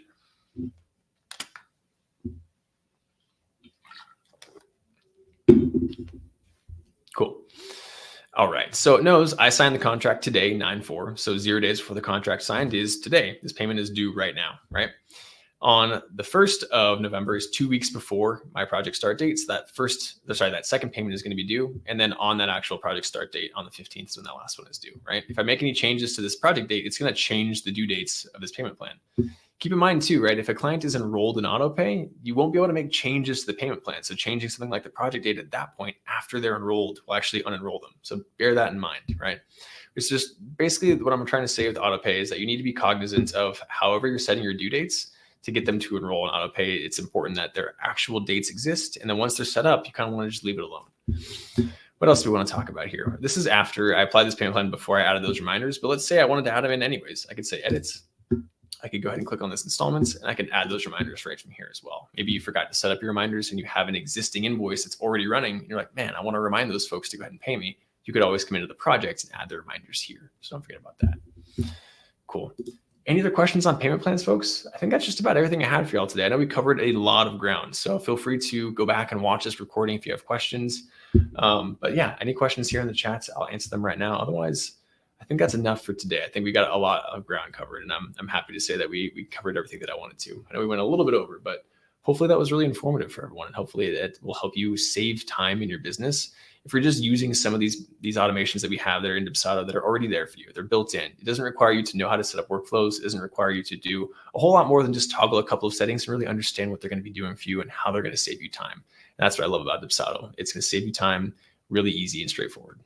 Cool. All right. So it knows I signed the contract today, 9/4. So 0 days before the contract signed is today. This payment is due right now, right? On the 1st of November is 2 weeks before my project start date. So that second payment is going to be due. And then on that actual project start date on the 15th is when that last one is due, right? If I make any changes to this project date, it's going to change the due dates of this payment plan. Keep in mind too, right? If a client is enrolled in autopay, you won't be able to make changes to the payment plan. So changing something like the project date at that point after they're enrolled will actually unenroll them. So bear that in mind, right? It's just basically what I'm trying to say with autopay is that you need to be cognizant of however you're setting your due dates to get them to enroll in autopay. It's important that their actual dates exist. And then once they're set up, you kind of want to just leave it alone. What else do we want to talk about here? This is after I applied this payment plan before I added those reminders, but let's say I wanted to add them in anyways. I could say edits. I could go ahead and click on this installments and I can add those reminders right from here as well. Maybe you forgot to set up your reminders and you have an existing invoice that's already running. And you're like, man, I want to remind those folks to go ahead and pay me. You could always come into the project and add the reminders here. So don't forget about that. Cool. Any other questions on payment plans, folks? I think that's just about everything I had for y'all today. I know we covered a lot of ground, so feel free to go back and watch this recording if you have questions. But yeah, any questions here in the chats, I'll answer them right now. Otherwise, I think that's enough for today. I think we got a lot of ground covered, and I'm happy to say that we covered everything that I wanted to. I know we went a little bit over, but hopefully that was really informative for everyone, and hopefully it will help you save time in your business. If you're just using some of these automations that we have that are in Dubsado that are already there for you, they're built in. It doesn't require you to know how to set up workflows. It doesn't require you to do a whole lot more than just toggle a couple of settings and really understand what they're going to be doing for you and how they're going to save you time. And that's what I love about Dubsado. It's going to save you time, really easy and straightforward.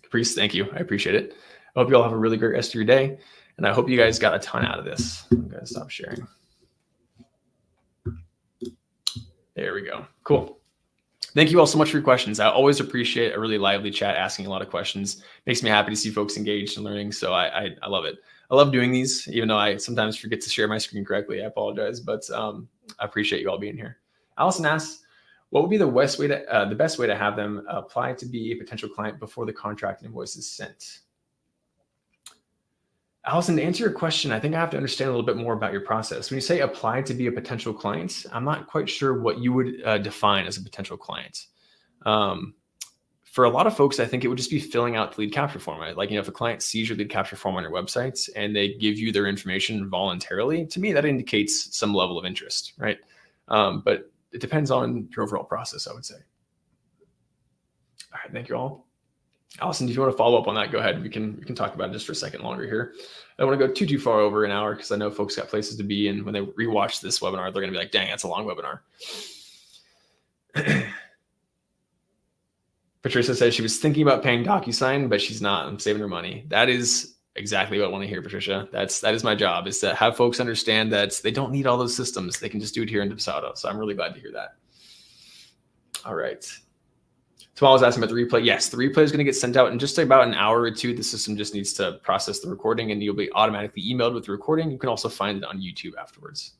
Caprice, thank you. I appreciate it. I hope you all have a really great rest of your day. And I hope you guys got a ton out of this. I'm going to stop sharing. There we go. Cool. Thank you all so much for your questions. I always appreciate a really lively chat, asking a lot of questions. Makes me happy to see folks engaged and learning. So I love it. I love doing these, even though I sometimes forget to share my screen correctly. I apologize, but I appreciate you all being here. Allison asks, what would be the best way to have them apply to be a potential client before the contract invoice is sent? Allison, to answer your question, I think I have to understand a little bit more about your process. When you say apply to be a potential client, I'm not quite sure what you would define as a potential client. For a lot of folks, I think it would just be filling out the lead capture form. Right? Like, if a client sees your lead capture form on your website and they give you their information voluntarily, to me, that indicates some level of interest, right? But it depends on your overall process, I would say. All right, thank you all. Allison, if you want to follow up on that, go ahead. We can talk about it just for a second longer here. I don't want to go too far over an hour because I know folks got places to be, and when they rewatch this webinar, they're going to be like, dang, that's a long webinar. Patricia says she was thinking about paying DocuSign, but she's not. I'm saving her money. That is exactly what I want to hear, Patricia. That is my job, is to have folks understand that they don't need all those systems. They can just do it here in Dubsado. So I'm really glad to hear that. All right. Tomorrow was asking about the replay. Yes, the replay is going to get sent out in just about an hour or two. The system just needs to process the recording, and you'll be automatically emailed with the recording. You can also find it on YouTube afterwards.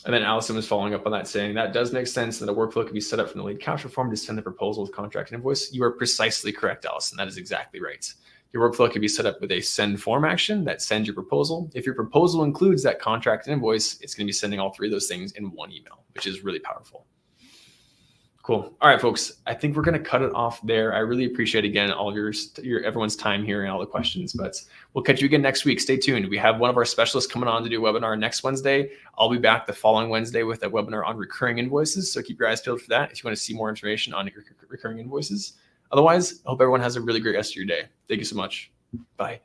And then Allison was following up on that, saying that does make sense, that a workflow can be set up from the lead capture form to send the proposal with contract and invoice. You are precisely correct, Allison. That is exactly right. Your workflow can be set up with a send form action that sends your proposal. If your proposal includes that contract and invoice, it's going to be sending all three of those things in one email, which is really powerful. Cool. All right, folks, I think we're going to cut it off there. I really appreciate, again, all of everyone's time here and all the questions, but we'll catch you again next week. Stay tuned. We have one of our specialists coming on to do a webinar next Wednesday. I'll be back the following Wednesday with a webinar on recurring invoices. So keep your eyes peeled for that if you want to see more information on recurring invoices. Otherwise, I hope everyone has a really great rest of your day. Thank you so much. Bye.